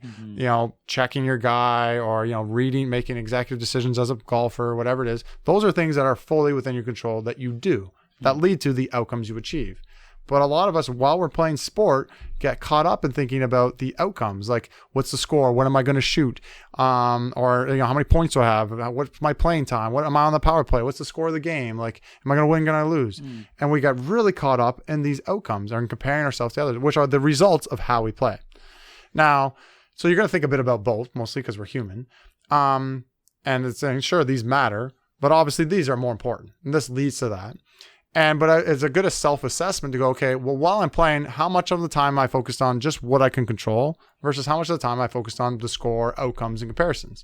Speaker 2: checking your guy, or, reading, making executive decisions as a golfer, whatever it is. Those are things that are fully within your control that you do, that lead to the outcomes you achieve. But a lot of us, while we're playing sport, get caught up in thinking about the outcomes. Like, what's the score? What am I going to shoot? Or, how many points do I have? What's my playing time? What am I on the power play? What's the score of the game? Like, am I going to win? Going to lose? And we got really caught up in these outcomes and comparing ourselves to others, which are the results of how we play. Now, so you're going to think a bit about both, mostly because we're human. And it's saying, sure, these matter, but obviously these are more important. And this leads to that. But it's a good self-assessment to go, okay, well, while I'm playing, how much of the time I focused on just what I can control versus how much of the time I focused on the score, outcomes, and comparisons.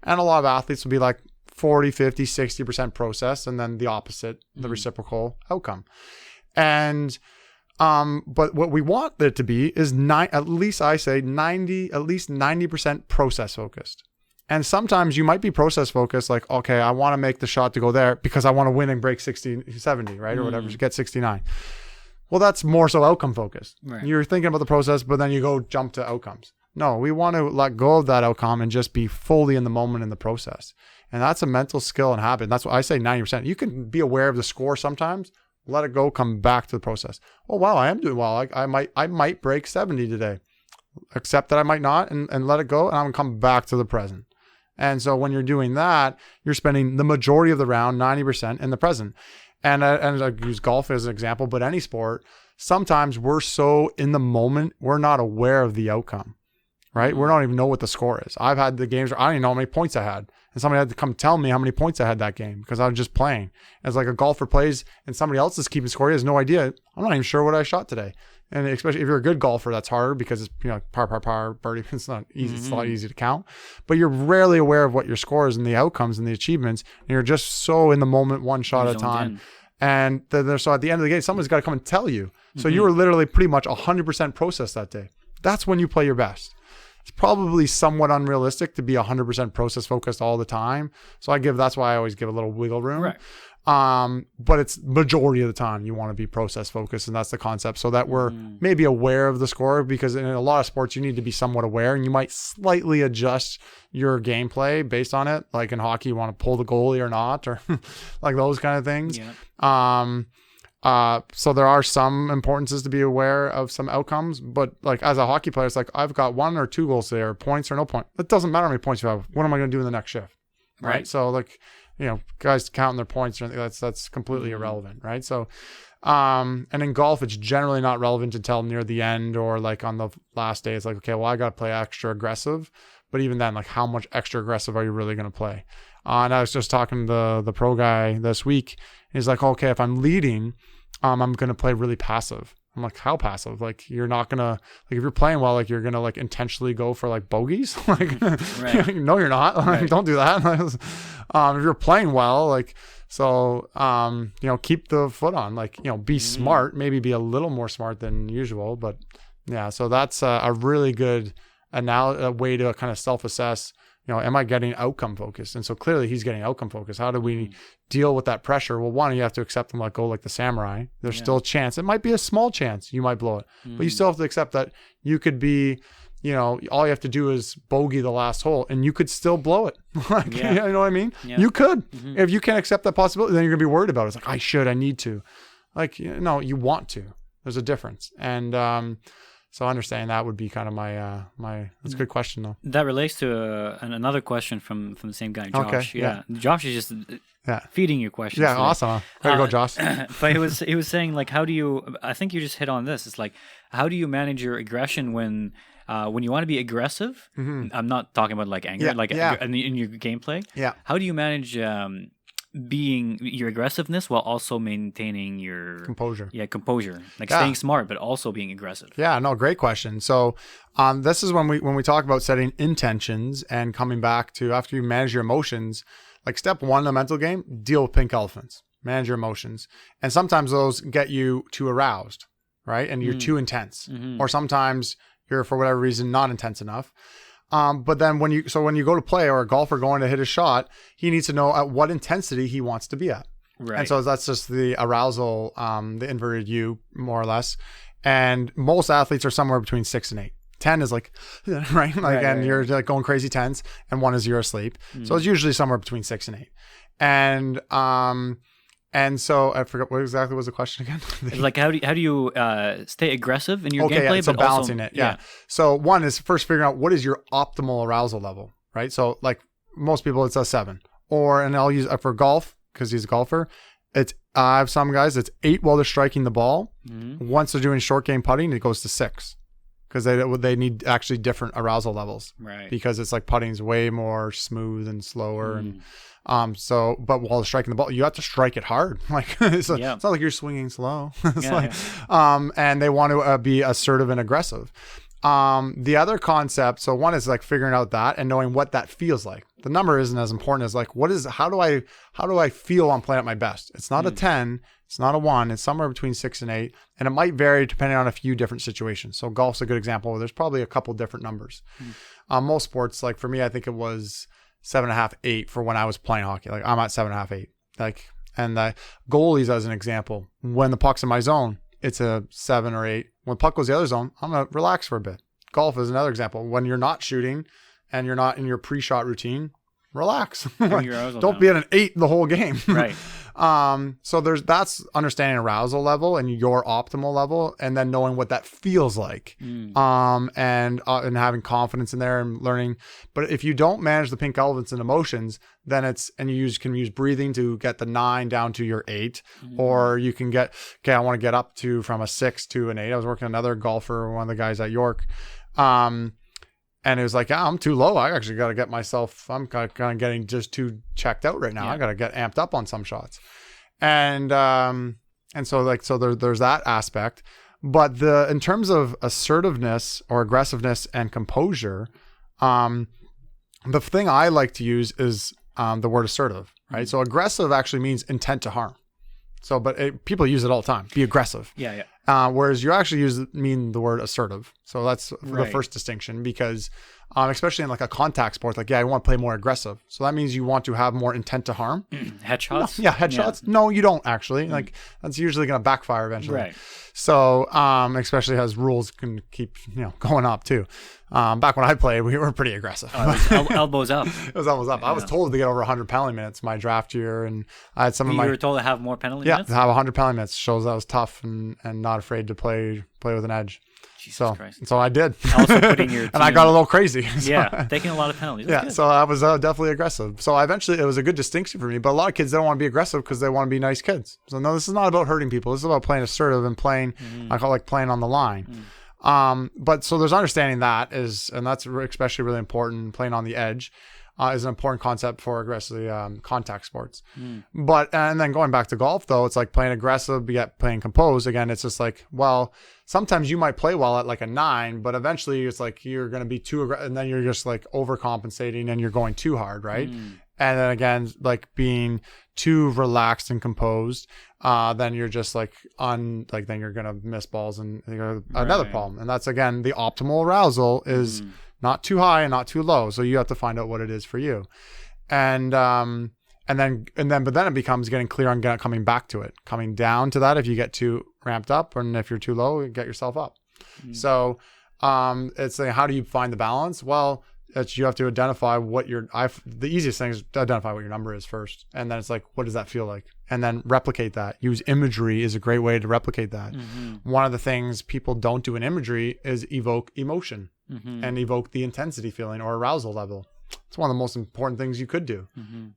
Speaker 2: And a lot of athletes will be like 40, 50, 60% process, and then the opposite, the reciprocal outcome. And but what we want it to be is at least 90% process focused. And sometimes you might be process focused, like, okay, I want to make the shot to go there because I want to win and break 60, 70, right? Or whatever, to get 69. Well, that's more so outcome focused. Right. You're thinking about the process, but then you go jump to outcomes. No, we want to let go of that outcome and just be fully in the moment in the process. And that's a mental skill and habit. And that's what I say 90%. You can be aware of the score sometimes, let it go, come back to the process. Oh, wow, I am doing well. I might break 70 today. Accept that I might not and let it go, and I'm going to come back to the present. And so when you're doing that, you're spending the majority of the round, 90%, in the present. And I use golf as an example, but any sport, sometimes we're so in the moment, we're not aware of the outcome, right? We don't even know what the score is. I've had the games where I don't even know how many points I had. And somebody had to come tell me how many points I had that game because I was just playing. It's like a golfer plays and somebody else is keeping score. He has no idea. I'm not even sure what I shot today. And especially if you're a good golfer, that's harder because it's, par, birdie. It's not easy. It's a lot easier to count. But you're rarely aware of what your score is and the outcomes and the achievements. And you're just so in the moment, one shot at a time. And so at the end of the game, someone's got to come and tell you. So you were literally pretty much 100% processed that day. That's when you play your best. It's probably somewhat unrealistic to be 100% process focused all the time. So that's why I always give a little wiggle room.
Speaker 3: Right.
Speaker 2: But it's majority of the time you want to be process focused, and that's the concept. So that we're maybe aware of the score, because in a lot of sports you need to be somewhat aware, and you might slightly adjust your gameplay based on it. Like in hockey, you want to pull the goalie or not, or like those kind of things. Yeah. So there are some importances to be aware of some outcomes, but like as a hockey player, it's like I've got 1 or 2 goals there, points or no point. It doesn't matter how many points you have. What am I going to do in the next shift? Right. So like, guys counting their points, that's completely irrelevant. Right. So, and in golf, it's generally not relevant until near the end or like on the last day. It's like, okay, well, I got to play extra aggressive, but even then, like how much extra aggressive are you really going to play? And I was just talking to the pro guy this week. He's like, okay, if I'm leading, I'm going to play really passive. I'm like, how passive? Like, you're not going to, like, if you're playing well, like, you're going to, like, intentionally go for, like, bogeys? Like, right. No, you're not. Like, right. Don't do that. If you're playing well, like, so, keep the foot on. Like, be smart. Maybe be a little more smart than usual. But, yeah, so that's a really good way to kind of self-assess. Am I getting outcome focused? And so clearly he's getting outcome focused. How do we deal with that pressure? Well, one, you have to accept and let go like the samurai. There's still a chance. It might be a small chance you might blow it, but you still have to accept that you could be, all you have to do is bogey the last hole and you could still blow it. Like, you know what I mean? Yeah. You could. If you can't accept that possibility, then you're going to be worried about it. It's like, I need to. Like, no, you want to. There's a difference. And, so understanding that would be kind of my that's a good question though. That
Speaker 3: relates to another question from the same guy, Josh. Okay, yeah. Josh is just feeding you questions.
Speaker 2: Yeah, today. Awesome. Way to go, Josh.
Speaker 3: But he was saying like, how do you? I think you just hit on this. It's like, how do you manage your aggression when you want to be aggressive? I'm not talking about like anger, in your gameplay.
Speaker 2: Yeah.
Speaker 3: How do you manage? Being your aggressiveness while also maintaining your
Speaker 2: composure.
Speaker 3: Like staying smart, but also being aggressive.
Speaker 2: Yeah, no, great question. So this is when we talk about setting intentions and coming back to after you manage your emotions, like step 1 in the mental game, deal with pink elephants, manage your emotions. And sometimes those get you too aroused, right? And you're too intense. Or sometimes you're, for whatever reason, not intense enough. But then when you go to play or a golfer going to hit a shot, he needs to know at what intensity he wants to be at. Right. And so that's just the arousal, the inverted U, more or less. And most athletes are somewhere between 6 and 8. 10 is like, right? You're like going crazy tense, and 1 is you're asleep. So it's usually somewhere between 6 and 8. And so I forgot what exactly was the question again.
Speaker 3: Like how do you stay aggressive in your gameplay?
Speaker 2: Yeah. So
Speaker 3: but
Speaker 2: balancing
Speaker 3: also,
Speaker 2: it. Yeah. So one is first figuring out what is your optimal arousal level, right? So like most people, it's a 7. And I'll use for golf because he's a golfer. I have some guys, it's 8 while they're striking the ball. Mm-hmm. Once they're doing short game putting, it goes to 6 because they need actually different arousal levels.
Speaker 3: Right.
Speaker 2: Because it's like putting's way more smooth and slower and. But while they're striking the ball, you have to strike it hard. Like it's not like you're swinging slow. And they want to be assertive and aggressive. The other concept, so one is like figuring out that and knowing what that feels like. The number isn't as important as like, how do I feel on playing at my best? It's not a 10, it's not a 1, it's somewhere between 6 and 8. And it might vary depending on a few different situations. So golf's a good example where there's probably a couple different numbers. Most sports, like for me, I think it was 7.5, 8 for when I was playing hockey. Like I'm at 7.5, 8. Like, and the goalies as an example, when the puck's in my zone, it's a 7 or 8. When the puck goes the other zone, I'm gonna relax for a bit. Golf is another example. When you're not shooting and you're not in your pre-shot routine, relax. Like, don't be at an 8 the whole game.
Speaker 3: Right.
Speaker 2: So that's understanding arousal level and your optimal level, and then knowing what that feels like. And having confidence in there and learning. But if you don't manage the pink elephants and emotions, then can use breathing to get the 9 down to your 8, or you can I want to get up to from a 6 to an 8. I was working with another golfer, one of the guys at York. And it was like, I'm too low. I actually got to get myself, I'm kind of getting just too checked out right now. I got to get amped up on some shots. And so there's that aspect. But in terms of assertiveness or aggressiveness and composure, the thing I like to use is the word assertive, right? So aggressive actually means intent to harm. So, but people use it all the time. Be aggressive.
Speaker 3: Yeah.
Speaker 2: Whereas you actually mean the word assertive. So that's the first distinction, because especially in like a contact sport, like, I want to play more aggressive. So that means you want to have more intent to harm.
Speaker 3: Headshots?
Speaker 2: No, headshots. Yeah. No, you don't actually. Like that's usually going to backfire eventually.
Speaker 3: Right.
Speaker 2: So especially as rules can keep going up too. Back when I played, we were pretty aggressive.
Speaker 3: Elbows up.
Speaker 2: It was elbows up. Yeah. I was told to get over 100 penalty minutes my draft year, and I had
Speaker 3: You were told to have more penalty minutes?
Speaker 2: Yeah, to have 100 penalty minutes shows I was tough and not afraid to play with an edge.
Speaker 3: Jesus Christ.
Speaker 2: So I did.
Speaker 3: Also putting your team,
Speaker 2: and I got a little crazy.
Speaker 3: So, taking a lot of penalties. That's good.
Speaker 2: So I was definitely aggressive. So eventually it was a good distinction for me. But a lot of kids don't want to be aggressive because they want to be nice kids. So no, this is not about hurting people. This is about playing assertive and playing. I call it like playing on the line. But so there's understanding and that's especially really important. Playing on the edge is an important concept for aggressive contact sports. And then going back to golf though, it's like playing aggressive yet playing composed. Again, it's just like, well, sometimes you might play well at like a 9, but eventually it's like you're going to be too aggressive, and then you're just like overcompensating and you're going too hard, right? And then again, like being too relaxed and composed, then you're just like then you're going to miss balls and another problem. And that's again, the optimal arousal is not too high and not too low. So you have to find out what it is for you. But then it becomes getting clear on coming back to it, coming down to that if you get too ramped up, and if you're too low, get yourself up. So it's like, how do you find the balance? Well, you have to identify the easiest thing is to identify what your number is first. And then it's like, what does that feel like? And then replicate that. Use imagery is a great way to replicate that. One of the things people don't do in imagery is evoke emotion and evoke the intensity feeling or arousal level. It's one of the most important things you could do.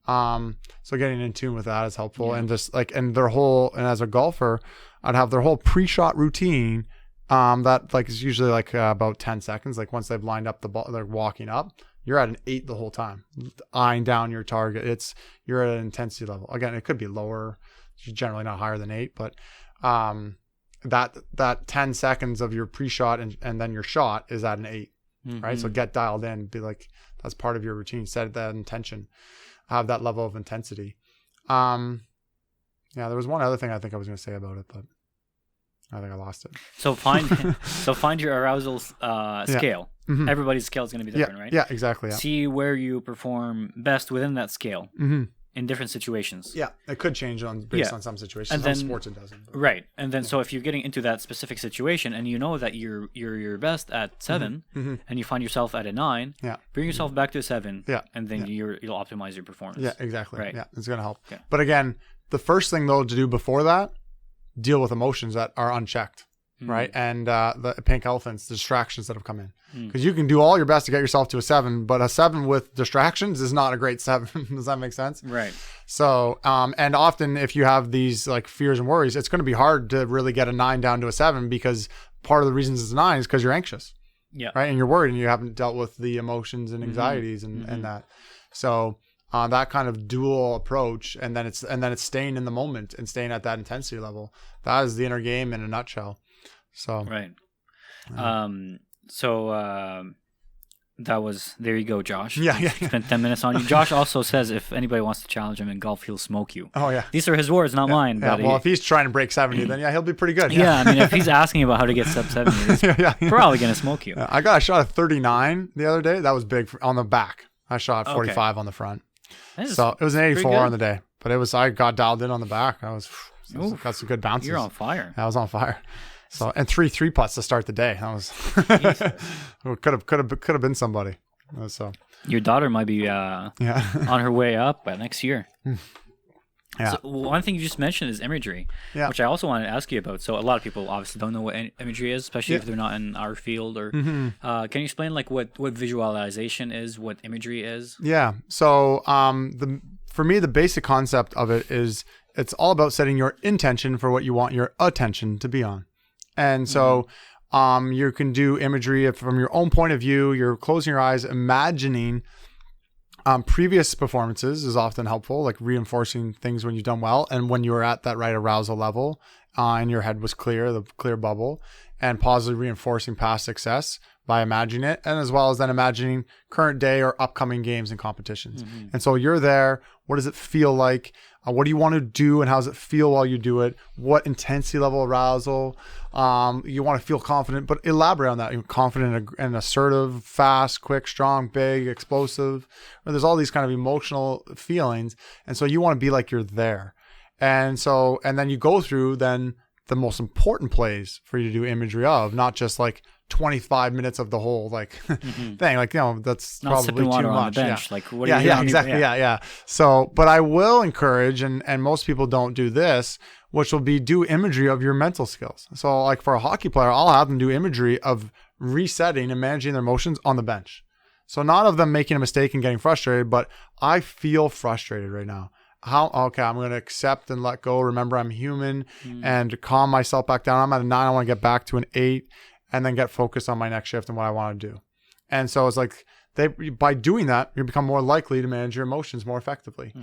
Speaker 2: So getting in tune with that is helpful. And just like, and as a golfer, I'd have their whole pre-shot routine that like is usually like about 10 seconds. Like once they've lined up the ball, they're walking up, you're at an 8 the whole time, eyeing down your target. You're at an intensity level. Again, it could be lower. It's generally not higher than 8, but that 10 seconds of your pre-shot and then your shot is at an 8, right? So get dialed in, be like, that's part of your routine. Set that intention, have that level of intensity. There was one other thing I think I was going to say about it, but I think I lost it. So
Speaker 3: find your arousal scale. Everybody's scale is going to be different, right?
Speaker 2: Yeah, exactly. Yeah.
Speaker 3: See where you perform best within that scale in different situations.
Speaker 2: Yeah, it could change based on some situations. And then, some sports it doesn't.
Speaker 3: Right, and then so if you're getting into that specific situation and you know that you're your best at 7 and you find yourself at a 9, bring yourself back to a 7. And then you'll optimize your performance.
Speaker 2: Yeah, exactly.
Speaker 3: Right.
Speaker 2: Yeah, it's going to help.
Speaker 3: Yeah.
Speaker 2: But again, The first thing though to do before that, deal with emotions that are unchecked. Right. And the pink elephants, the distractions that have come in, because you can do all your best to get yourself to a 7, but a 7 with distractions is not a great 7. Does that make sense?
Speaker 3: Right.
Speaker 2: So, and often if you have these like fears and worries, it's going to be hard to really get a 9 down to a 7, because part of the reasons it's a 9 is because you're anxious.
Speaker 3: Yeah.
Speaker 2: Right. And you're worried and you haven't dealt with the emotions and anxieties and that. So that kind of dual approach, and then it's staying in the moment and staying at that intensity level. That is the inner game in a nutshell. So
Speaker 3: right. There you go, Josh.
Speaker 2: Yeah.
Speaker 3: Spent 10 minutes on you. Josh also says if anybody wants to challenge him in golf, he'll smoke you.
Speaker 2: Oh yeah.
Speaker 3: These are his words, not mine.
Speaker 2: Yeah. Well, if he's trying to break 70, then he'll be pretty good.
Speaker 3: Yeah. I mean, if he's asking about how to get sub 70, he's probably gonna smoke you.
Speaker 2: I got a shot at 39 the other day. That was big on the back. I shot 45 on the front. So it was an 84 on the day, but I got dialed in on the back. Got some good bounces.
Speaker 3: You're on fire.
Speaker 2: I was on fire. So, and 3 putts to start the day. That was could have been somebody. So
Speaker 3: your daughter might be on her way up by next year.
Speaker 2: Yeah.
Speaker 3: So one thing you just mentioned is imagery, which I also wanted to ask you about. So a lot of people obviously don't know what imagery is, especially if they're not in our field. Or can you explain like what visualization is, what imagery is?
Speaker 2: Yeah. So for me, the basic concept of it is it's all about setting your intention for what you want your attention to be on. And so you can do imagery from your own point of view. You're closing your eyes, imagining previous performances is often helpful, like reinforcing things when you've done well and when you were at that right arousal level and your head was clear, the clear bubble, and positively reinforcing past success by imagining it, and as well as then imagining current day or upcoming games and competitions. And so you're there. What does it feel like? What do you want to do, and how does it feel while you do it? What intensity level arousal? You want to feel confident, but elaborate on that. You're confident and assertive, fast, quick, strong, big, explosive. There's all these kind of emotional feelings, and so you want to be like you're there. And then you go through then the most important plays for you to do imagery of, not just like 25 minutes of the whole thing. Like, that's
Speaker 3: not
Speaker 2: probably too much.
Speaker 3: On the bench. Like, what
Speaker 2: are you doing? Exactly. Yeah. So, but I will encourage, and most people don't do this, which will be do imagery of your mental skills. So like for a hockey player, I'll have them do imagery of resetting and managing their emotions on the bench. So not of them making a mistake and getting frustrated, but I feel frustrated right now. I'm going to accept and let go. Remember, I'm human and calm myself back down. I'm at a 9. I want to get back to an 8 and then get focused on my next shift and what I want to do. And so it's like by doing that, you become more likely to manage your emotions more effectively.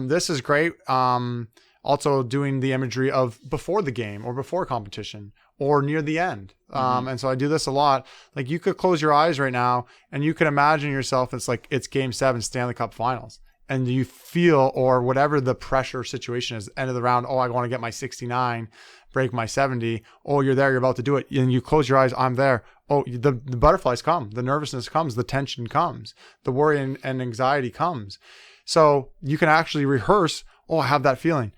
Speaker 2: This is great. Also doing the imagery of before the game or before competition or near the end. And so I do this a lot. Like you could close your eyes right now and you could imagine yourself. It's Game 7 Stanley Cup Finals. And you feel, or whatever the pressure situation is, end of the round, I want to get my 69, break my 70. You're there, you're about to do it. And you close your eyes, I'm there. The butterflies come, the nervousness comes, the tension comes, the worry and anxiety comes. So you can actually rehearse, I have that feeling.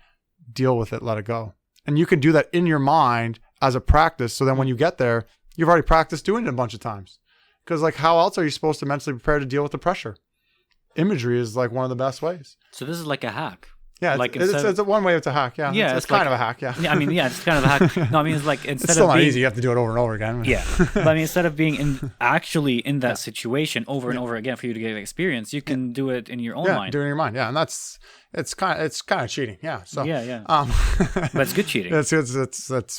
Speaker 2: Deal with it, let it go. And you can do that in your mind as a practice. So then when you get there, you've already practiced doing it a bunch of times. Because how else are you supposed to mentally prepare to deal with the pressure? Imagery is one of the best ways.
Speaker 3: So this is like a hack.
Speaker 2: Yeah, it's one way. It's a hack. Yeah,
Speaker 3: yeah,
Speaker 2: it's kind of a hack. Yeah.
Speaker 3: I mean, it's kind of a hack. No, I mean, it's like instead
Speaker 2: it's still
Speaker 3: of
Speaker 2: not
Speaker 3: being,
Speaker 2: easy. You have to do it over and over again.
Speaker 3: Yeah, but I mean, instead of being actually in that situation over and over again for you to get experience, you can do it in your own mind.
Speaker 2: Do it in your mind. Yeah, and it's kind of cheating. Yeah. So
Speaker 3: but it's good cheating.
Speaker 2: It's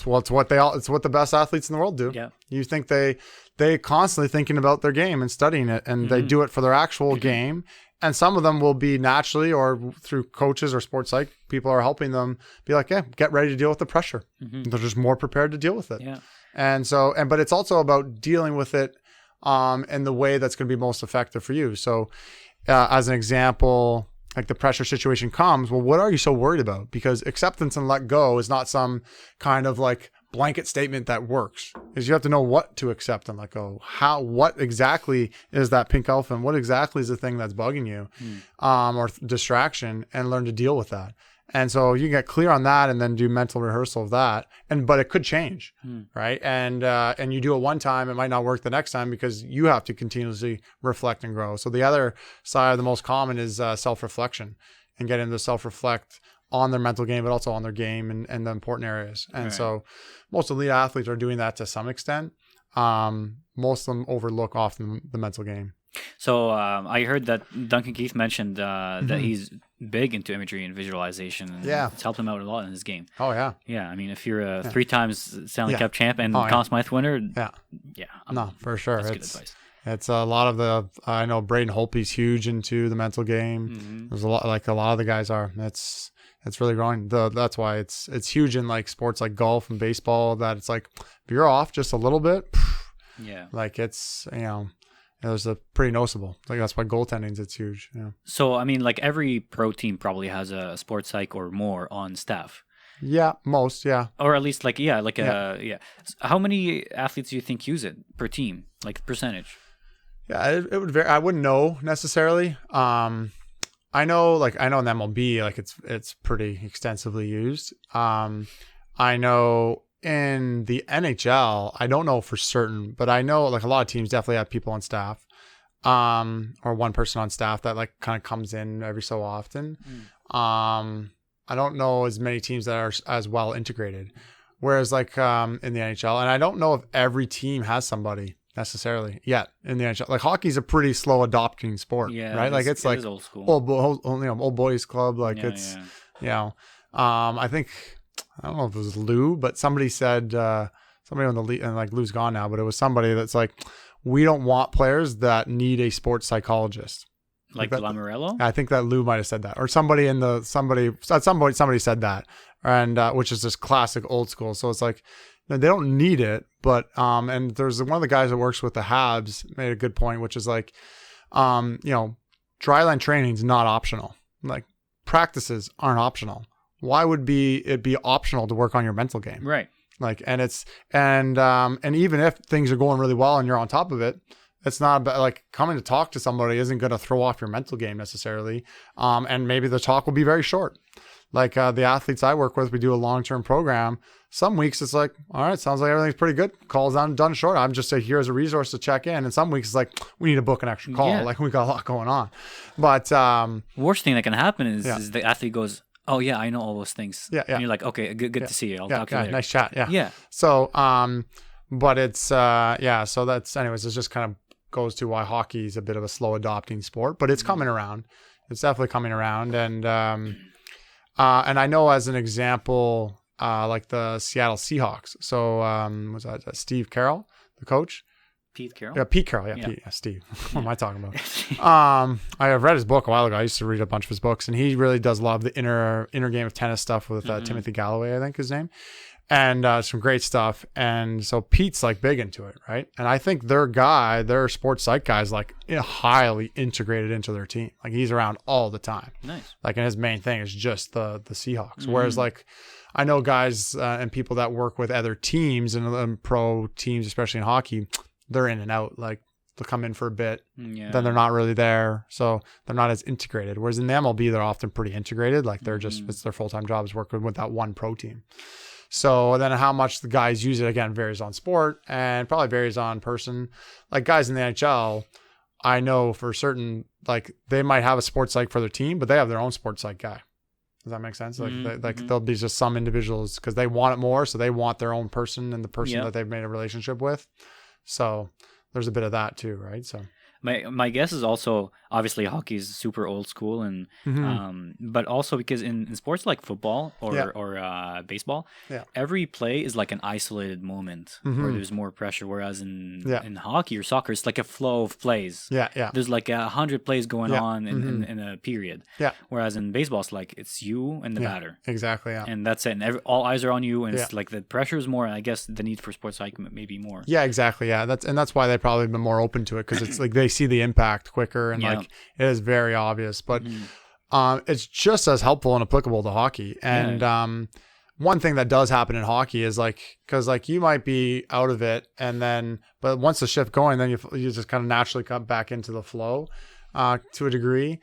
Speaker 2: what the best athletes in the world do.
Speaker 3: Yeah.
Speaker 2: You think they constantly thinking about their game and studying it, and they do it for their actual game. And some of them will be naturally or through coaches or sports psych, people are helping them be like, get ready to deal with the pressure. They're just more prepared to deal with it.
Speaker 3: Yeah.
Speaker 2: And so, but it's also about dealing with it in the way that's going to be most effective for you. So as an example, like the pressure situation comes, well, what are you so worried about? Because acceptance and let go is not some kind of blanket statement that works. Is you have to know what to accept and let go. What exactly is that pink elephant? What exactly is the thing that's bugging you, or distraction, and learn to deal with that. And so you get clear on that and then do mental rehearsal of that. But it could change, right? And you do it one time, it might not work the next time because you have to continuously reflect and grow. So the other side, the most common, is self-reflection, and get into self-reflect on their mental game, but also on their game and the important areas. And so most elite athletes are doing that to some extent. Most of them overlook often the mental game.
Speaker 3: So I heard that Duncan Keith mentioned that he's big into imagery and visualization, and it's helped him out a lot in his game.
Speaker 2: Oh yeah,
Speaker 3: yeah. I mean, if you're a 3 times Stanley Cup champ and Conn Smythe winner,
Speaker 2: no, for sure,
Speaker 3: that's good advice.
Speaker 2: It's a lot of I know Braden Holtby's huge into the mental game. There's a lot of the guys are. It's really growing. That's why it's huge in like sports like golf and baseball. That it's like if you're off just a little bit, like it's there's a pretty noticeable. Like that's why goaltending it's huge. Yeah.
Speaker 3: So I mean, like every pro team probably has a sports psych or more on staff.
Speaker 2: Yeah, most. Yeah.
Speaker 3: Or at least How many athletes do you think use it per team? Like percentage?
Speaker 2: Yeah, it would vary. I wouldn't know necessarily. I know in the MLB, like it's pretty extensively used. I know in the NHL, I don't know for certain, but I know like a lot of teams definitely have people on staff, or one person on staff that like kind of comes in every so often. I don't know as many teams that are as well integrated. Whereas like in the NHL, and I don't know if every team has somebody necessarily yet in the NHL. Like hockey's a pretty slow adopting sport, right? Like it's like
Speaker 3: old school,
Speaker 2: old boys club. Like I think. I don't know if it was Lou, but somebody said, somebody on the league, and like Lou's gone now, but it was somebody that's like, we don't want players that need a sports psychologist.
Speaker 3: Like Lamorello?
Speaker 2: I think that Lou might have said that, or somebody said that, and which is just classic old school. So it's like, they don't need it, but, and there's one of the guys that works with the Habs made a good point, which is like, dryland training is not optional. Like practices aren't optional. Why would it be optional to work on your mental game?
Speaker 3: Right.
Speaker 2: Like, and even if things are going really well and you're on top of it, it's not about like coming to talk to somebody isn't going to throw off your mental game necessarily. And maybe the talk will be very short. Like the athletes I work with, we do a long-term program. Some weeks it's like, all right, sounds like everything's pretty good. Calls done short. I'm just here as a resource to check in. And some weeks it's like, we need to book an extra call. Yeah. Like we got a lot going on. But
Speaker 3: worst thing that can happen is the athlete goes, oh yeah, I know all those things.
Speaker 2: Yeah.
Speaker 3: And you're like, okay, good to see you. I'll talk to you later.
Speaker 2: Nice chat. Yeah.
Speaker 3: Yeah.
Speaker 2: So, but it's, so that's, anyways, it just kind of goes to why hockey is a bit of a slow adopting sport, but it's coming around. It's definitely coming around. And I know as an example, like the Seattle Seahawks. So, was that Steve Carroll, the coach?
Speaker 3: Pete Carroll?
Speaker 2: Yeah, Pete Carroll. Yeah. Pete, Steve. What am I talking about? I have read his book a while ago. I used to read a bunch of his books, and he really does a lot of the inner game of tennis stuff with Timothy Galloway, I think his name, and some great stuff. And so Pete's like big into it, right? And I think their sports psych guy is like highly integrated into their team. Like he's around all the time.
Speaker 3: Nice.
Speaker 2: Like, and his main thing is just the Seahawks. Whereas like I know guys and people that work with other teams and pro teams, especially in hockey, they're in and out. Like they'll come in for a bit, then they're not really there, so they're not as integrated. Whereas in the MLB, they're often pretty integrated. Like they're just it's their full-time job is working with that one pro team. So then how much the guys use it again varies on sport and probably varies on person. Like guys in the NHL, I know for certain, like they might have a sports psych for their team, but they have their own sports psych guy. Does that make sense? Like, there'll be just some individuals because they want it more, so they want their own person and the person that they've made a relationship with. So there's a bit of that too, right? So
Speaker 3: my guess is also obviously hockey is super old school, and but also because in sports like football or baseball, every play is like an isolated moment where there's more pressure. Whereas in hockey or soccer, it's like a flow of plays. There's like 100 plays going on in a period. Whereas in baseball, it's like it's you and the batter.
Speaker 2: Exactly. Yeah.
Speaker 3: And that's it. And all eyes are on you, and it's like the pressure is more. And I guess the need for sports psych maybe more.
Speaker 2: Yeah, exactly. Yeah, that's why they've probably been more open to it because it's like they see the impact quicker and like it is very obvious, but it's just as helpful and applicable to hockey. And one thing that does happen in hockey is like, because like you might be out of it and then, but once the shift going, then you just kind of naturally come back into the flow to a degree.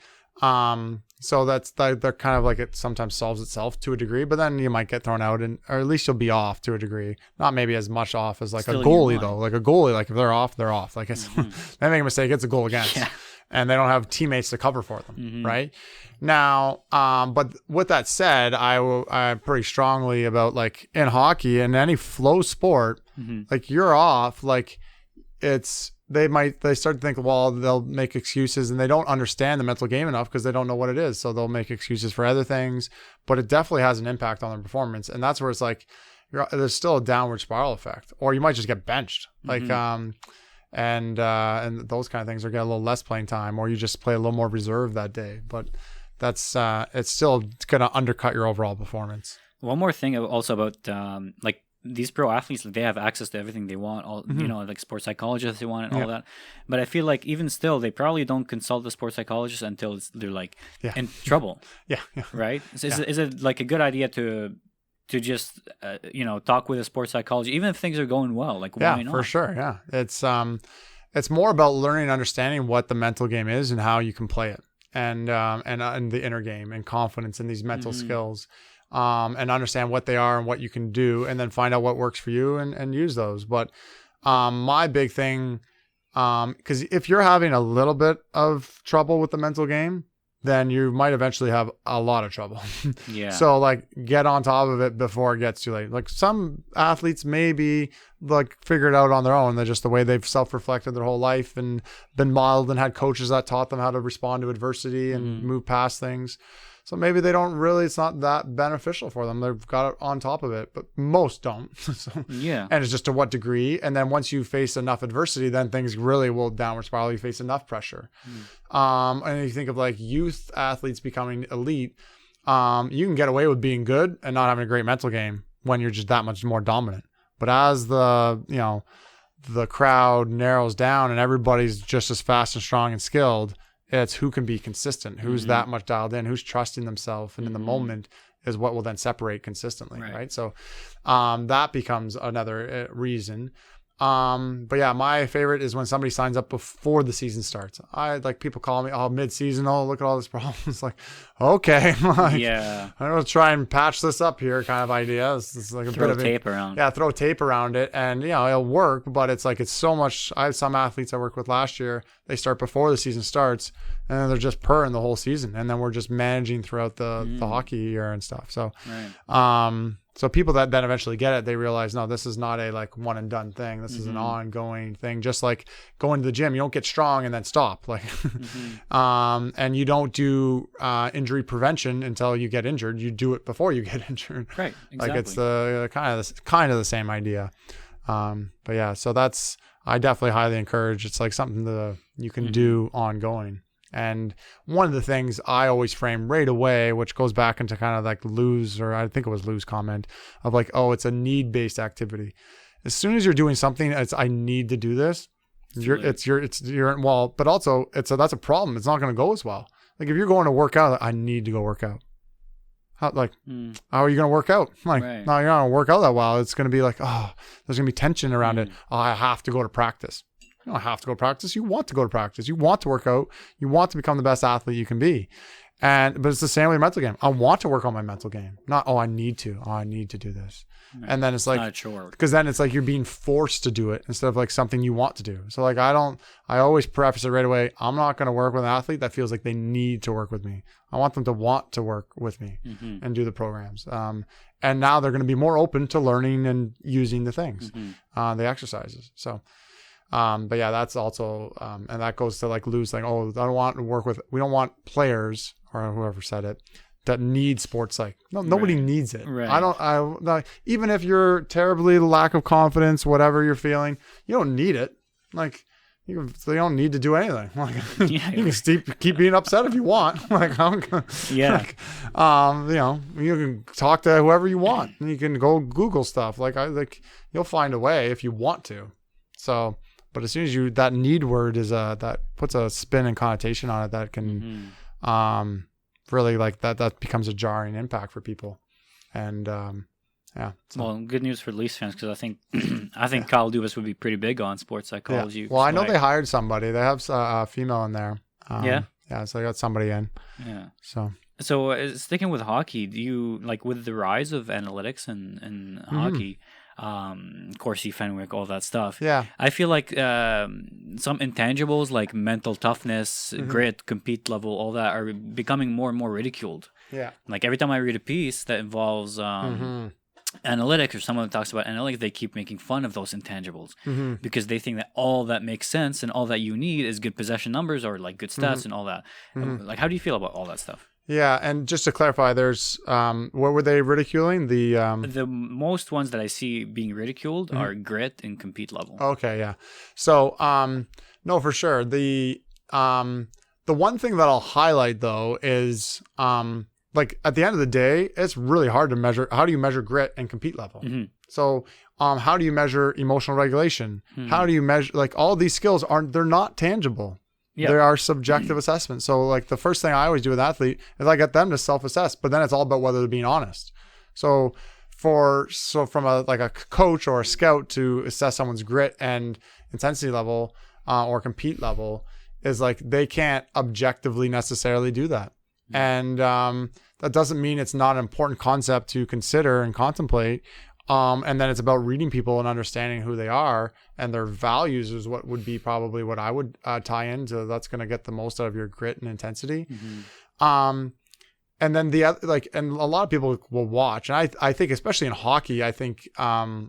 Speaker 2: So they're kind of like it sometimes solves itself to a degrry, but then you might get thrown out or at least you'll be off to a degree. Not maybe as much off as like still a goalie though. Like a goalie, like if they're off, they're off. Like it's they make a mistake, it's a goal against. and they don't have teammates to cover for them, right? Now, but with that said, I pretty strongly about like in hockey and any flow sport, like you're off, like they start to think, well, they'll make excuses and they don't understand the mental game enough because they don't know what it is. So they'll make excuses for other things, but it definitely has an impact on their performance. And that's where it's like, there's still a downward spiral effect, or you might just get benched. Like, and those kind of things, or get a little less playing time, or you just play a little more reserve that day. But that's, it's still going to undercut your overall performance.
Speaker 3: One more thing also about, like, these pro athletes, they have access to everything they want, all you know, like sports psychologists they want and all that. But I feel like even still, they probably don't consult the sports psychologist until they're like in trouble. Right? So is it like a good idea to just talk with a sports psychologist, even if things are going well? Like, why not?
Speaker 2: For sure. Yeah, it's more about learning and understanding what the mental game is and how you can play it, and the inner game and confidence in these mental skills. And understand what they are and what you can do, and then find out what works for you and use those. But my big thing, because if you're having a little bit of trouble with the mental game, then you might eventually have a lot of trouble. So like get on top of it before it gets too late. Like some athletes maybe like figure it out on their own. They're just the way they've self-reflected their whole life and been modeled and had coaches that taught them how to respond to adversity and move past things. So maybe they don't really, it's not that beneficial for them. They've got it on top of it, but most don't. And it's just to what degree. And then once you face enough adversity, then things really will downward spiral. You face enough pressure. And you think of like youth athletes becoming elite, you can get away with being good and not having a great mental game when you're just that much more dominant. But as the crowd narrows down and everybody's just as fast and strong and skilled, it's who can be consistent, who's that much dialed in, who's trusting themselves, and in the moment is what will then separate consistently, right? So that becomes another reason. But yeah, my favorite is when somebody signs up before the season starts. I like people call me, mid-season, look at all this problems. Like, okay, I'm gonna try and patch this up here, kind of idea. It's like
Speaker 3: throw tape around.
Speaker 2: Yeah, throw tape around it, and it'll work. But it's like it's so much. I have some athletes I worked with last year. They start before the season starts, and then they're just purring the whole season, and then we're just managing throughout the hockey year and stuff. So, so people that then eventually get it, they realize, no, this is not a like one and done thing. This is an ongoing thing. Just like going to the gym, you don't get strong and then stop. Like, and you don't do injury prevention until you get injured. You do it before you get injured.
Speaker 3: Right. Exactly.
Speaker 2: Like it's the kind of the same idea. But yeah, so I definitely highly encourage. It's like something that you can do ongoing. And one of the things I always frame right away, which goes back into kind of like Lou's, or I think it was Lou's comment of like, oh, it's a need-based activity. As soon as you're doing something, it's I need to do this. You're well, but also that's a problem. It's not going to go as well. Like if you're going to work out, I need to go work out. How are you going to work out? Like, no, you're not going to work out that well. It's going to be like, oh, there's going to be tension around it. Oh, I have to go to practice. You don't have to go to practice. You want to go to practice. You want to work out. You want to become the best athlete you can be. But it's the same with your mental game. I want to work on my mental game. Not, I need to. I need to do this. Right. And then it's like,
Speaker 3: not a chore.
Speaker 2: Because then it's like you're being forced to do it instead of like something you want to do. So like I always preface it right away. I'm not going to work with an athlete that feels like they need to work with me. I want them to want to work with me and do the programs. And now they're going to be more open to learning and using the things, the exercises. So, but yeah, that's also, and that goes to like Lou's like, oh, I don't want to work with, we don't want players or whoever said it that need sports psych. No, nobody needs it. Right. Even if you're terribly lack of confidence, whatever you're feeling, you don't need it. Like you don't need to do anything. Like you can keep being upset if you want. Like you can talk to whoever you want and you can go Google stuff. You'll find a way if you want to. So, but as soon as that need word is that puts a spin and connotation on it that can really like that becomes a jarring impact for people. And
Speaker 3: well, good news for Leafs fans because I think Kyle Dubas would be pretty big on sports psychology.
Speaker 2: Yeah. Well, I know they hired somebody. They have a female in there. So they got somebody in.
Speaker 3: Yeah.
Speaker 2: So
Speaker 3: sticking with hockey, do you like with the rise of analytics and hockey? Corsi, Fenwick, all that stuff.
Speaker 2: Yeah.
Speaker 3: I feel like some intangibles like mental toughness, grit, compete level, all that are becoming more and more ridiculed.
Speaker 2: Yeah.
Speaker 3: Like every time I read a piece that involves analytics or someone that talks about analytics, they keep making fun of those intangibles because they think that all that makes sense and all that you need is good possession numbers or like good stats and all that. Like, how do you feel about all that stuff?
Speaker 2: Yeah, and just to clarify, there's what were they ridiculing?
Speaker 3: The most ones that I see being ridiculed are grit and compete level.
Speaker 2: Okay, yeah. So no, for sure. The one thing that I'll highlight though is like at the end of the day, it's really hard to measure. How do you measure grit and compete level? So how do you measure emotional regulation? How do you measure, like, all these skills they're not tangible. Yeah. There are subjective assessments. So like the first thing I always do with athlete is I get them to self-assess, but then it's all about whether they're being honest. So from a coach or a scout to assess someone's grit and intensity level or compete level is like, they can't objectively necessarily do that. And that doesn't mean it's not an important concept to consider and contemplate. And then it's about reading people and understanding who they are and their values is what would be probably what I would tie into. That's going to get the most out of your grit and intensity. And then the other, like, and a lot of people will watch, and I think especially in hockey, I think a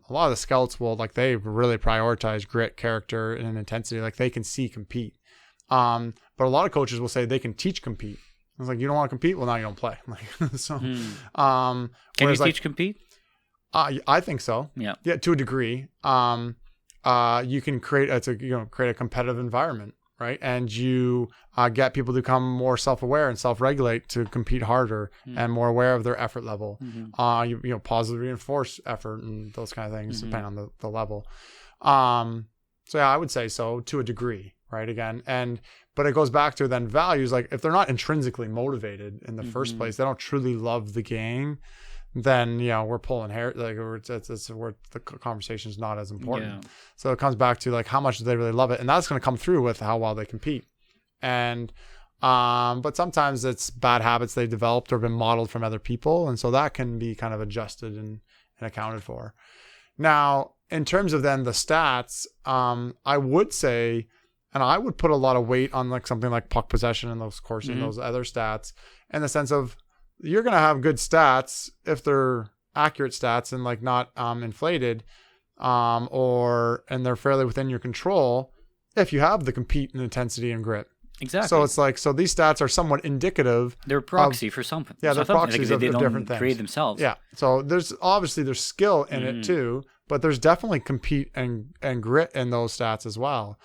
Speaker 2: lot of the scouts will, like, they really prioritize grit, character, and intensity. Like, they can see compete. But a lot of coaches will say they can teach compete. It's like, you don't want to compete? Well, now you don't play. Like, so,
Speaker 3: can you teach compete?
Speaker 2: I think so. Yeah, to a degree. You can create a competitive environment, right? And you get people to become more self-aware and self-regulate to compete harder and more aware of their effort level. You positively reinforce effort and those kind of things depending on the level. So yeah, I would say so to a degree, right? Again, but it goes back to then values. Like, if they're not intrinsically motivated in the first place, they don't truly love the game, then we're pulling hair. Like, it's where the conversation is not as important. Yeah. So it comes back to, like, how much do they really love it, and that's going to come through with how well they compete. And but sometimes it's bad habits they've developed or been modeled from other people, and so that can be kind of adjusted and accounted for. Now, in terms of then the stats, I would say, and I would put a lot of weight on, like, something like puck possession and those and those other stats, in the sense of, you're going to have good stats if they're accurate stats and, like, not inflated, and they're fairly within your control if you have the compete and intensity and grit.
Speaker 3: Exactly.
Speaker 2: So it's like, so these stats are somewhat indicative.
Speaker 3: They're proxy for something.
Speaker 2: Yeah, they're proxies of different things.
Speaker 3: Create themselves.
Speaker 2: Yeah. So there's skill in it too, but there's definitely compete and grit in those stats as well.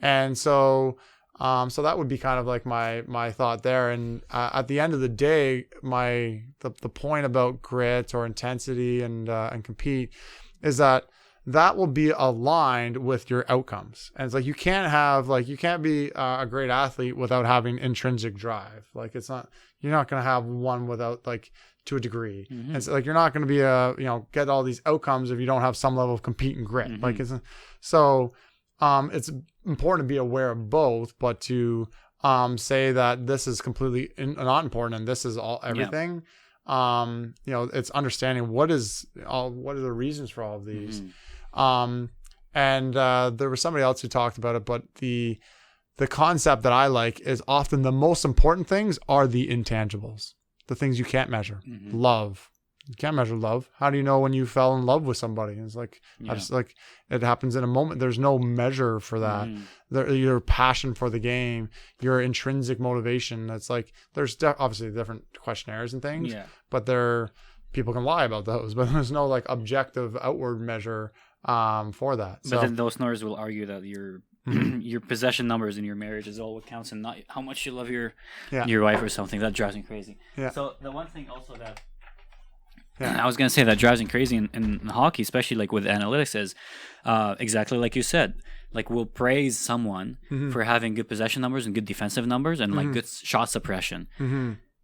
Speaker 2: And so that would be kind of like my thought there. And at the end of the day, the point about grit or intensity and compete is that will be aligned with your outcomes. And it's like, you can't be a great athlete without having intrinsic drive. Like, you're not going to have one without, like, to a degree. And so, like, you're not going to be get all these outcomes if you don't have some level of compete and grit. Like, it's important to be aware of both, but to say that this is completely not important and this is everything. It's understanding what are the reasons for all of these. And there was somebody else who talked about it, but the concept that I like is often the most important things are the intangibles, the things you can't measure. Love. You can't measure love. How do you know when you fell in love with somebody? It's like, it happens in a moment. There's no measure for that. Your passion for the game, your intrinsic motivation. It's like, there's obviously different questionnaires and things, but people can lie about those, but there's no, like, objective outward measure for that.
Speaker 3: But then those nerds will argue that your possession numbers in your marriage is all what counts, and not how much you love your wife or something. That drives me crazy. Yeah. So the one thing also that I was going to say that drives me crazy in hockey, especially, like, with analytics, is exactly like you said. Like, we'll praise someone for having good possession numbers and good defensive numbers and like good shot suppression.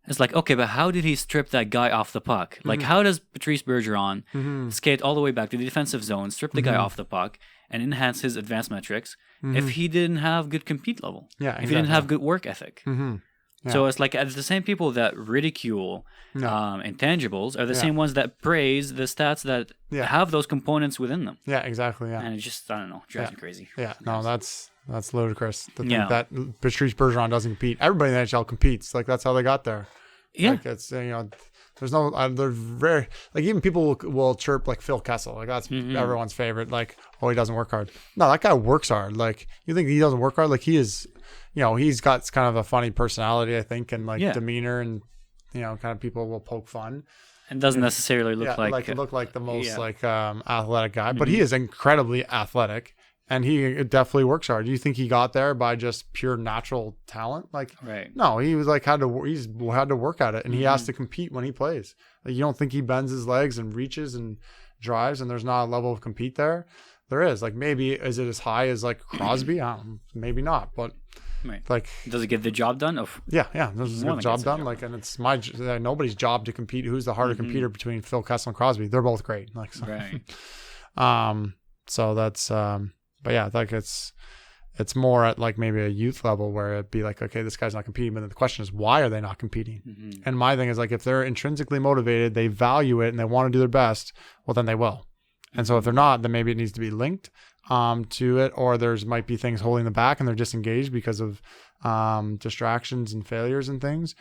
Speaker 3: It's like, okay, but how did he strip that guy off the puck? Like, how does Patrice Bergeron skate all the way back to the defensive zone, strip the guy off the puck, and enhance his advanced metrics if he didn't have good compete level? Yeah, exactly. If he didn't have good work ethic. Yeah. So it's like the same people that ridicule intangibles are the same ones that praise the stats that have those components within them.
Speaker 2: Yeah, exactly. Yeah,
Speaker 3: and it just, I don't know, drives me crazy.
Speaker 2: Yeah, no, that's ludicrous to think that Patrice Bergeron doesn't compete. Everybody in the NHL competes. Like, that's how they got there.
Speaker 3: Yeah,
Speaker 2: like, it's there's no they're very, like, even people will chirp like Phil Kessel, like that's everyone's favorite. Like, oh, he doesn't work hard. No, that guy works hard. Like, you think he doesn't work hard? Like, he is. He's got kind of a funny personality, I think, and like demeanor, and kind of people will poke fun.
Speaker 3: And doesn't necessarily look like
Speaker 2: the most athletic guy, but he is incredibly athletic, and he definitely works hard. Do you think he got there by just pure natural talent? Like, no, he was like he's had to work at it, and he has to compete when he plays. Like, you don't think he bends his legs and reaches and drives, and there's not a level of compete there? There is. Like, maybe is it as high as like Crosby? Maybe not, but.
Speaker 3: Right.
Speaker 2: Like,
Speaker 3: does it get the job done?
Speaker 2: Yeah, does it get the job done? Like, and it's nobody's job to compete. Who's the harder competitor between Phil Kessel and Crosby? They're both great. Like, so.
Speaker 3: Right.
Speaker 2: So that's but yeah, like it's more at like maybe a youth level where it'd be like, okay, this guy's not competing, but then the question is, why are they not competing? And my thing is, like, if they're intrinsically motivated, they value it, and they want to do their best, well, then they will. And so if they're not, then maybe it needs to be linked to it, or might be things holding them back and they're disengaged because of distractions and failures and things,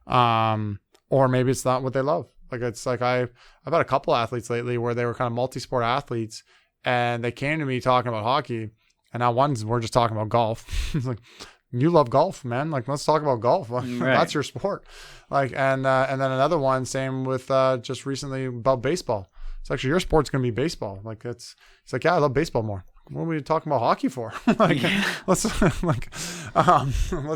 Speaker 2: or maybe it's not what they love. Like, it's like I've had a couple athletes lately where they were kind of multi-sport athletes, and they came to me talking about hockey, and now we're just talking about golf. It's like, you love golf, man. Like, let's talk about golf. That's your sport. Like, and then another one, same with just recently about baseball. It's actually, your sport's going to be baseball. Like, it's like, yeah, I love baseball more. What are we talking about hockey for? Let's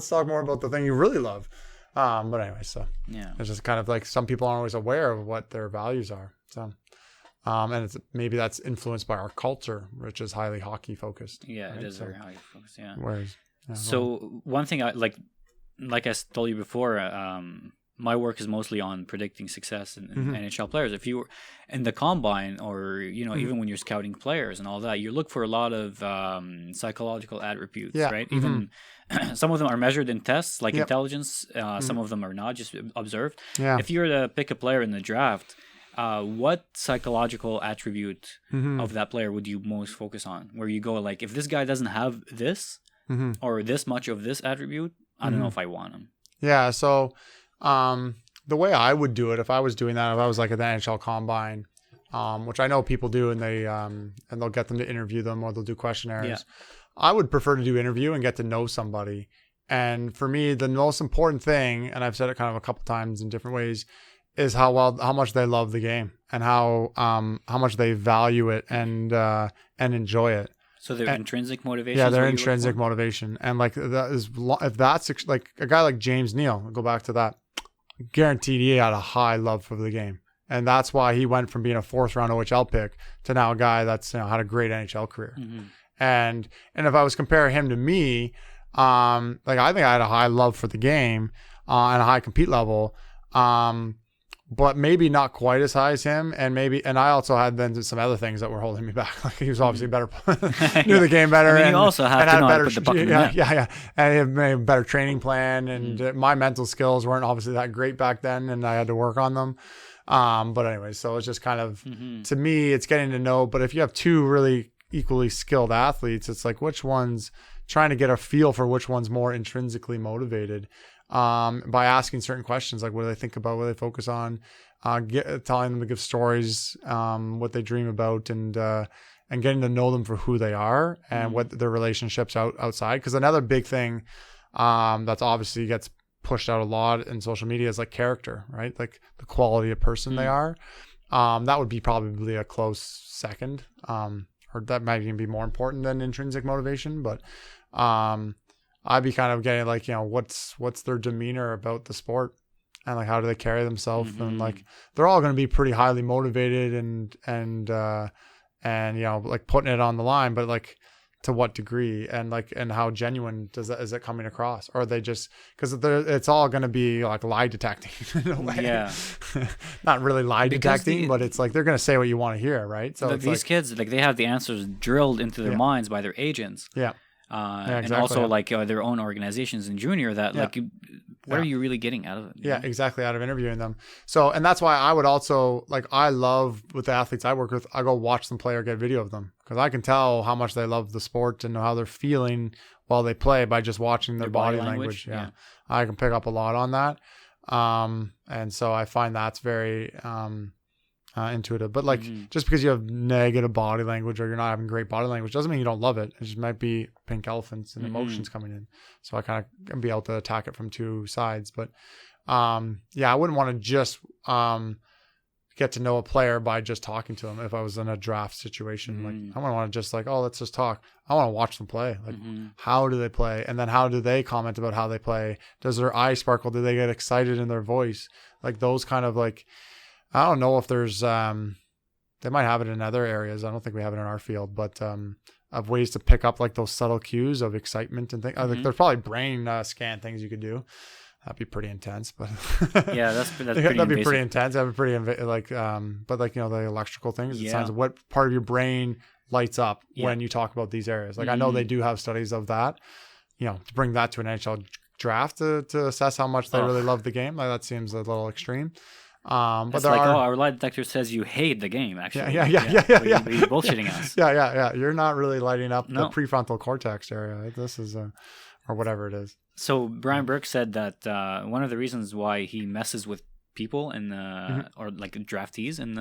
Speaker 2: talk more about the thing you really love. But anyway, so it's just kind of like, some people aren't always aware of what their values are. So, and maybe that's influenced by our culture, which is highly hockey focused.
Speaker 3: Yeah, right? It is very hockey focused. Yeah.
Speaker 2: Whereas,
Speaker 3: so one thing I like I told you before, my work is mostly on predicting success in NHL players. If you were in the combine, or even when you're scouting players and all that, you look for a lot of psychological attributes, right? Even some of them are measured in tests, like intelligence. Some of them are not, just observed. Yeah. If you were to pick a player in the draft, what psychological attribute of that player would you most focus on? Where you go, like, if this guy doesn't have this or this much of this attribute, I don't know if I want him.
Speaker 2: Yeah. So. The way I would do it, if I was doing that, if I was like at the NHL Combine, which I know people do, and they'll get them to interview them, or they'll do questionnaires. Yeah. I would prefer to do interview and get to know somebody. And for me, the most important thing, and I've said it kind of a couple times in different ways, is how much they love the game, and how much they value it and enjoy it.
Speaker 3: So their intrinsic motivation.
Speaker 2: Yeah, their intrinsic motivation, and like that is, if that's like a guy like James Neal, I'll go back to that. Guaranteed, he had a high love for the game, and that's why he went from being a 4th round OHL pick to now a guy that's had a great NHL career. And if I was comparing him to me, like, I think I had a high love for the game and a high compete level. But maybe not quite as high as him, and I also had then some other things that were holding me back. Like, he was obviously better, knew the game better,
Speaker 3: and you also have to know how to put the puck in the net.
Speaker 2: And he had a better training plan, and my mental skills weren't obviously that great back then, and I had to work on them. But anyway, so it's just kind of to me, it's getting to know. But if you have two really equally skilled athletes, it's like, which one's trying to get a feel for which one's more intrinsically motivated. By asking certain questions, like, what do they think about, what do they focus on, telling them to give stories, what they dream about, and getting to know them for who they are and what their relationships outside. Because another big thing that's obviously gets pushed out a lot in social media is like character, right? Like the quality of person they are. That would be probably a close second, or that might even be more important than intrinsic motivation. But I'd be kind of getting like, what's their demeanor about the sport, and like, how do they carry themselves? And like, they're all going to be pretty highly motivated and like putting it on the line, but like, to what degree, and like, and how genuine is it coming across? Or are they just, because it's all going to be like lie detecting in a way. Yeah. Not really lie detecting, but it's like, they're going to say what you want to hear, right? So
Speaker 3: these kids, like, they have the answers drilled into their minds by their agents.
Speaker 2: Yeah.
Speaker 3: And also like their own organizations in junior that like What are you really getting out of it?
Speaker 2: Yeah, exactly. Out of interviewing them. So, and that's why I would also I love with the athletes I work with, I go watch them play or get video of them because I can tell how much they love the sport and how they're feeling while they play by just watching their body language. Yeah. I can pick up a lot on that. And so I find that's very, intuitive, but just because you have negative body language or you're not having great body language doesn't mean you don't love it. It just might be pink elephants and emotions coming in. So I kind of can be able to attack it from two sides. But I wouldn't want to just get to know a player by just talking to them. If I was in a draft situation, I wouldn't want to just let's just talk. I want to watch them play. How do they play? And then how do they comment about how they play? Does their eye sparkle? Do they get excited in their voice? Those kind of I don't know if there's, they might have it in other areas. I don't think we have it in our field, but of ways to pick up those subtle cues of excitement and things. There's probably brain scan things you could do. That'd be pretty intense, but
Speaker 3: yeah, that's pretty
Speaker 2: that'd be
Speaker 3: invasive.
Speaker 2: pretty intense. That'd be pretty but the electrical things, it sounds what part of your brain lights up when you talk about these areas. I know they do have studies of that, to bring that to an NHL draft to assess how much they really love the game. That seems a little extreme. But
Speaker 3: it's
Speaker 2: there
Speaker 3: our lie detector says you hate the game, actually.
Speaker 2: Yeah.
Speaker 3: You're bullshitting us.
Speaker 2: Yeah. You're not really lighting up the prefrontal cortex area. This is, or whatever it is.
Speaker 3: So Brian Burke said that one of the reasons why he messes with people in or draftees in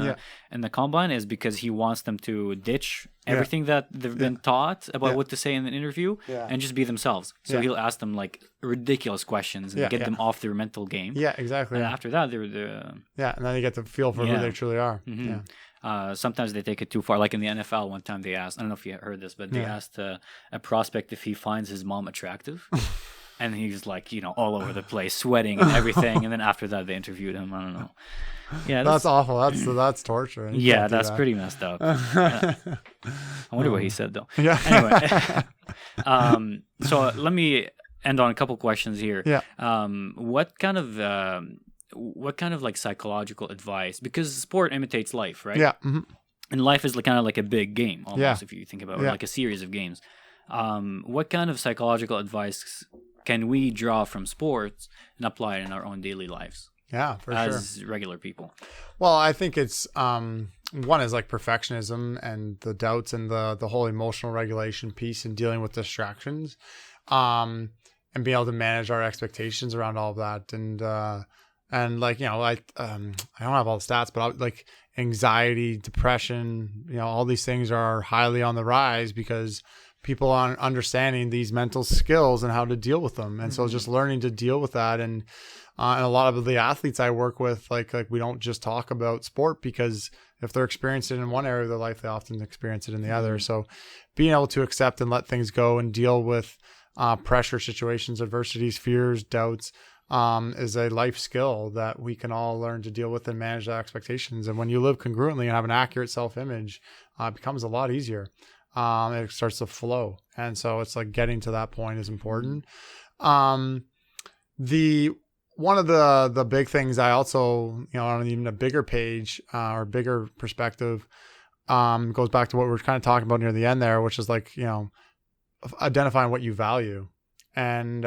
Speaker 3: the combine is because he wants them to ditch everything that they've been taught about what to say in an interview and just be themselves. So he'll ask them ridiculous questions and get them off their mental game.
Speaker 2: Yeah, exactly.
Speaker 3: And after that, they're
Speaker 2: and then you get to feel for who they truly are.
Speaker 3: Sometimes they take it too far. Like in the NFL, one time they asked, I don't know if you heard this, but they asked a prospect if he finds his mom attractive. And he's all over the place, sweating and everything. And then after that, they interviewed him. I don't know. Yeah,
Speaker 2: that's awful. That's torture.
Speaker 3: Yeah, that's pretty messed up. I wonder what he said though.
Speaker 2: Yeah.
Speaker 3: Anyway, so let me end on a couple questions here.
Speaker 2: Yeah.
Speaker 3: What kind of psychological advice? Because sport imitates life, right?
Speaker 2: Yeah.
Speaker 3: And life is kind of like a big game, almost, if you think about it, like a series of games. What kind of psychological advice can we draw from sports and apply it in our own daily lives?
Speaker 2: Yeah, for
Speaker 3: as regular people.
Speaker 2: Well, I think it's one is perfectionism and the doubts and the whole emotional regulation piece and dealing with distractions, and being able to manage our expectations around all of that. And I don't have all the stats, but anxiety, depression, all these things are highly on the rise because people aren't understanding these mental skills and how to deal with them. And so just learning to deal with that. And a lot of the athletes I work with, we don't just talk about sport because if they're experiencing it in one area of their life, they often experience it in the other. So being able to accept and let things go and deal with pressure situations, adversities, fears, doubts, is a life skill that we can all learn to deal with and manage the expectations. And when you live congruently and have an accurate self-image, it becomes a lot easier. It starts to flow. And so it's getting to that point is important. One of the big things I also, on even a bigger page or bigger perspective, goes back to what we were kind of talking about near the end there, which is identifying what you value. And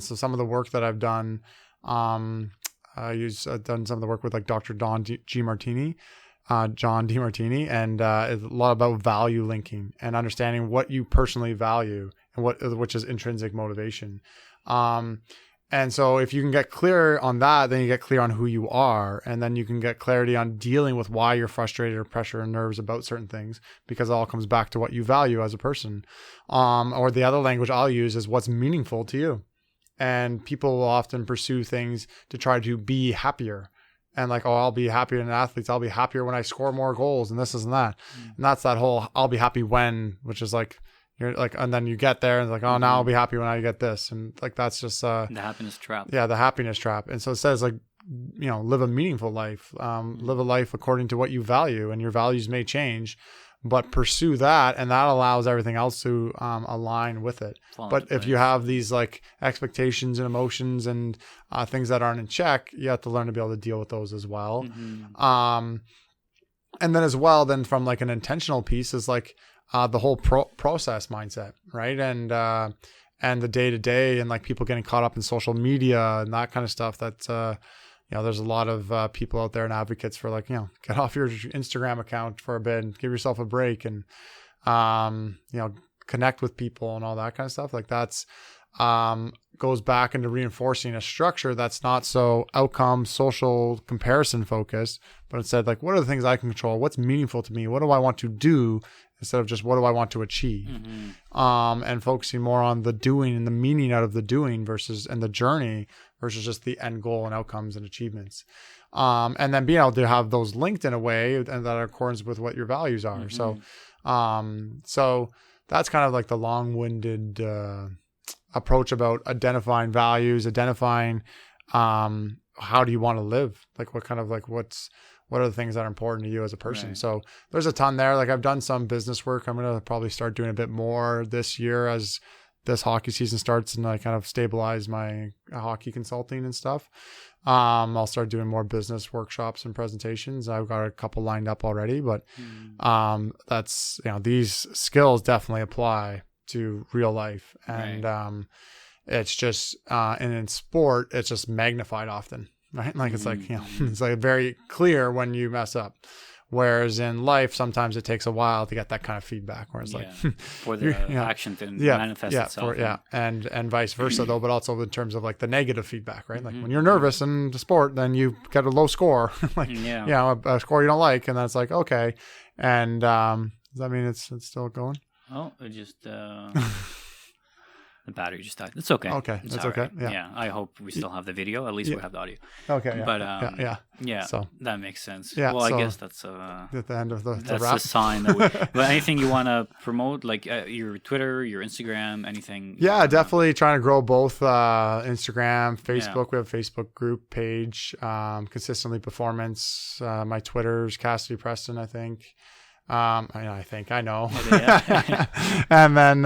Speaker 2: so some of the work that I've done, I've done some of the work with Dr. John DeMartini, and it's a lot about value linking and understanding what you personally value and which is intrinsic motivation. And so if you can get clear on that, then you get clear on who you are, and then you can get clarity on dealing with why you're frustrated or pressure and nerves about certain things, because it all comes back to what you value as a person. Or the other language I'll use is what's meaningful to you. And people will often pursue things to try to be happier. And I'll be happier than athletes. I'll be happier when I score more goals and this and that. And that's that whole I'll be happy when, which is you're and then you get there and it's now I'll be happy when I get this. And that's just
Speaker 3: the happiness trap.
Speaker 2: Yeah, the happiness trap. And so it says live a meaningful life, live a life according to what you value, and your values may change, but pursue that, and that allows everything else to align with it. But if you have these expectations and emotions and things that aren't in check, you have to learn to be able to deal with those as well. And then as well, from an intentional piece is the whole process mindset, right? And and the day to day, and like people getting caught up in social media and that kind of stuff. That there's a lot of people out there and advocates for like, get off your Instagram account for a bit and give yourself a break, and connect with people and all that kind of stuff. Like that's goes back into reinforcing a structure that's not so outcome, social, comparison focused, but instead like, what are the things I can control? What's meaningful to me? What do I want to do? Instead of just what do I want to achieve, and focusing more on the doing and the meaning out of the doing and the journey versus just the end goal and outcomes and achievements. And then being able to have those linked in a way and that are in accordance with what your values are. So that's kind of like the long-winded approach about identifying values, identifying how do you want to live? Like what are the things that are important to you as a person? Right. So there's a ton there. Like I've done some business work. I'm going to probably start doing a bit more this year as this hockey season starts and I kind of stabilize my hockey consulting and stuff. I'll start doing more business workshops and presentations. I've got a couple lined up already, but that's, these skills definitely apply to real life. And it's just, and in sport, it's just magnified often. Right? Like it's like, it's like very clear when you mess up. Whereas in life, sometimes it takes a while to get that kind of feedback. Whereas like
Speaker 3: for the action to manifest itself.
Speaker 2: And vice versa though, but also in terms of like the negative feedback, right? Like when you're nervous in the sport, then you get a low score, like a score you don't like, and that's like okay. And does that mean it's still going?
Speaker 3: Oh, it just. The battery just died. It's okay.
Speaker 2: Okay. That's okay.
Speaker 3: Right. Yeah. I hope we still have the video. At least we have the audio.
Speaker 2: Okay.
Speaker 3: Yeah. But so that makes sense.
Speaker 2: Yeah.
Speaker 3: Well, I guess that's
Speaker 2: at the end of the
Speaker 3: that's
Speaker 2: wrap.
Speaker 3: a sign that but anything you want to promote, like your Twitter, your Instagram, anything?
Speaker 2: Yeah, definitely trying to grow both Instagram, Facebook. We have a Facebook group page, Consistently Performance. My Twitter's Cassidy Preston, I think. I know. And then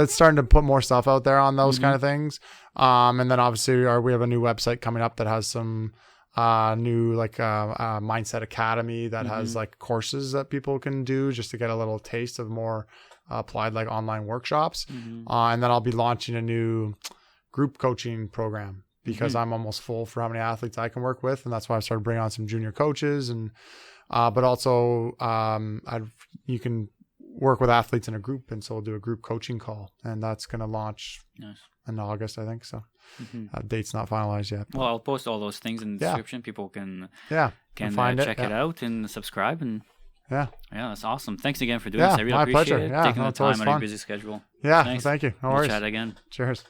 Speaker 2: starting to put more stuff out there on those kind of things. And then obviously we have a new website coming up that has some new Mindset Academy that has like courses that people can do just to get a little taste of more applied like online workshops. And then I'll be launching a new group coaching program because I'm almost full for how many athletes I can work with. And that's why I started bringing on some junior coaches and but also you can work with athletes in a group, and so we'll do a group coaching call, and that's going to launch in August, I think. So date's not finalized yet.
Speaker 3: Well, I'll post all those things in the description. People can
Speaker 2: find
Speaker 3: check it out and subscribe. And that's awesome. Thanks again for doing this. I really
Speaker 2: my
Speaker 3: appreciate
Speaker 2: pleasure.
Speaker 3: it. Taking the time out of your busy schedule.
Speaker 2: Yeah, thank you. No worries.
Speaker 3: We'll chat again.
Speaker 2: Cheers.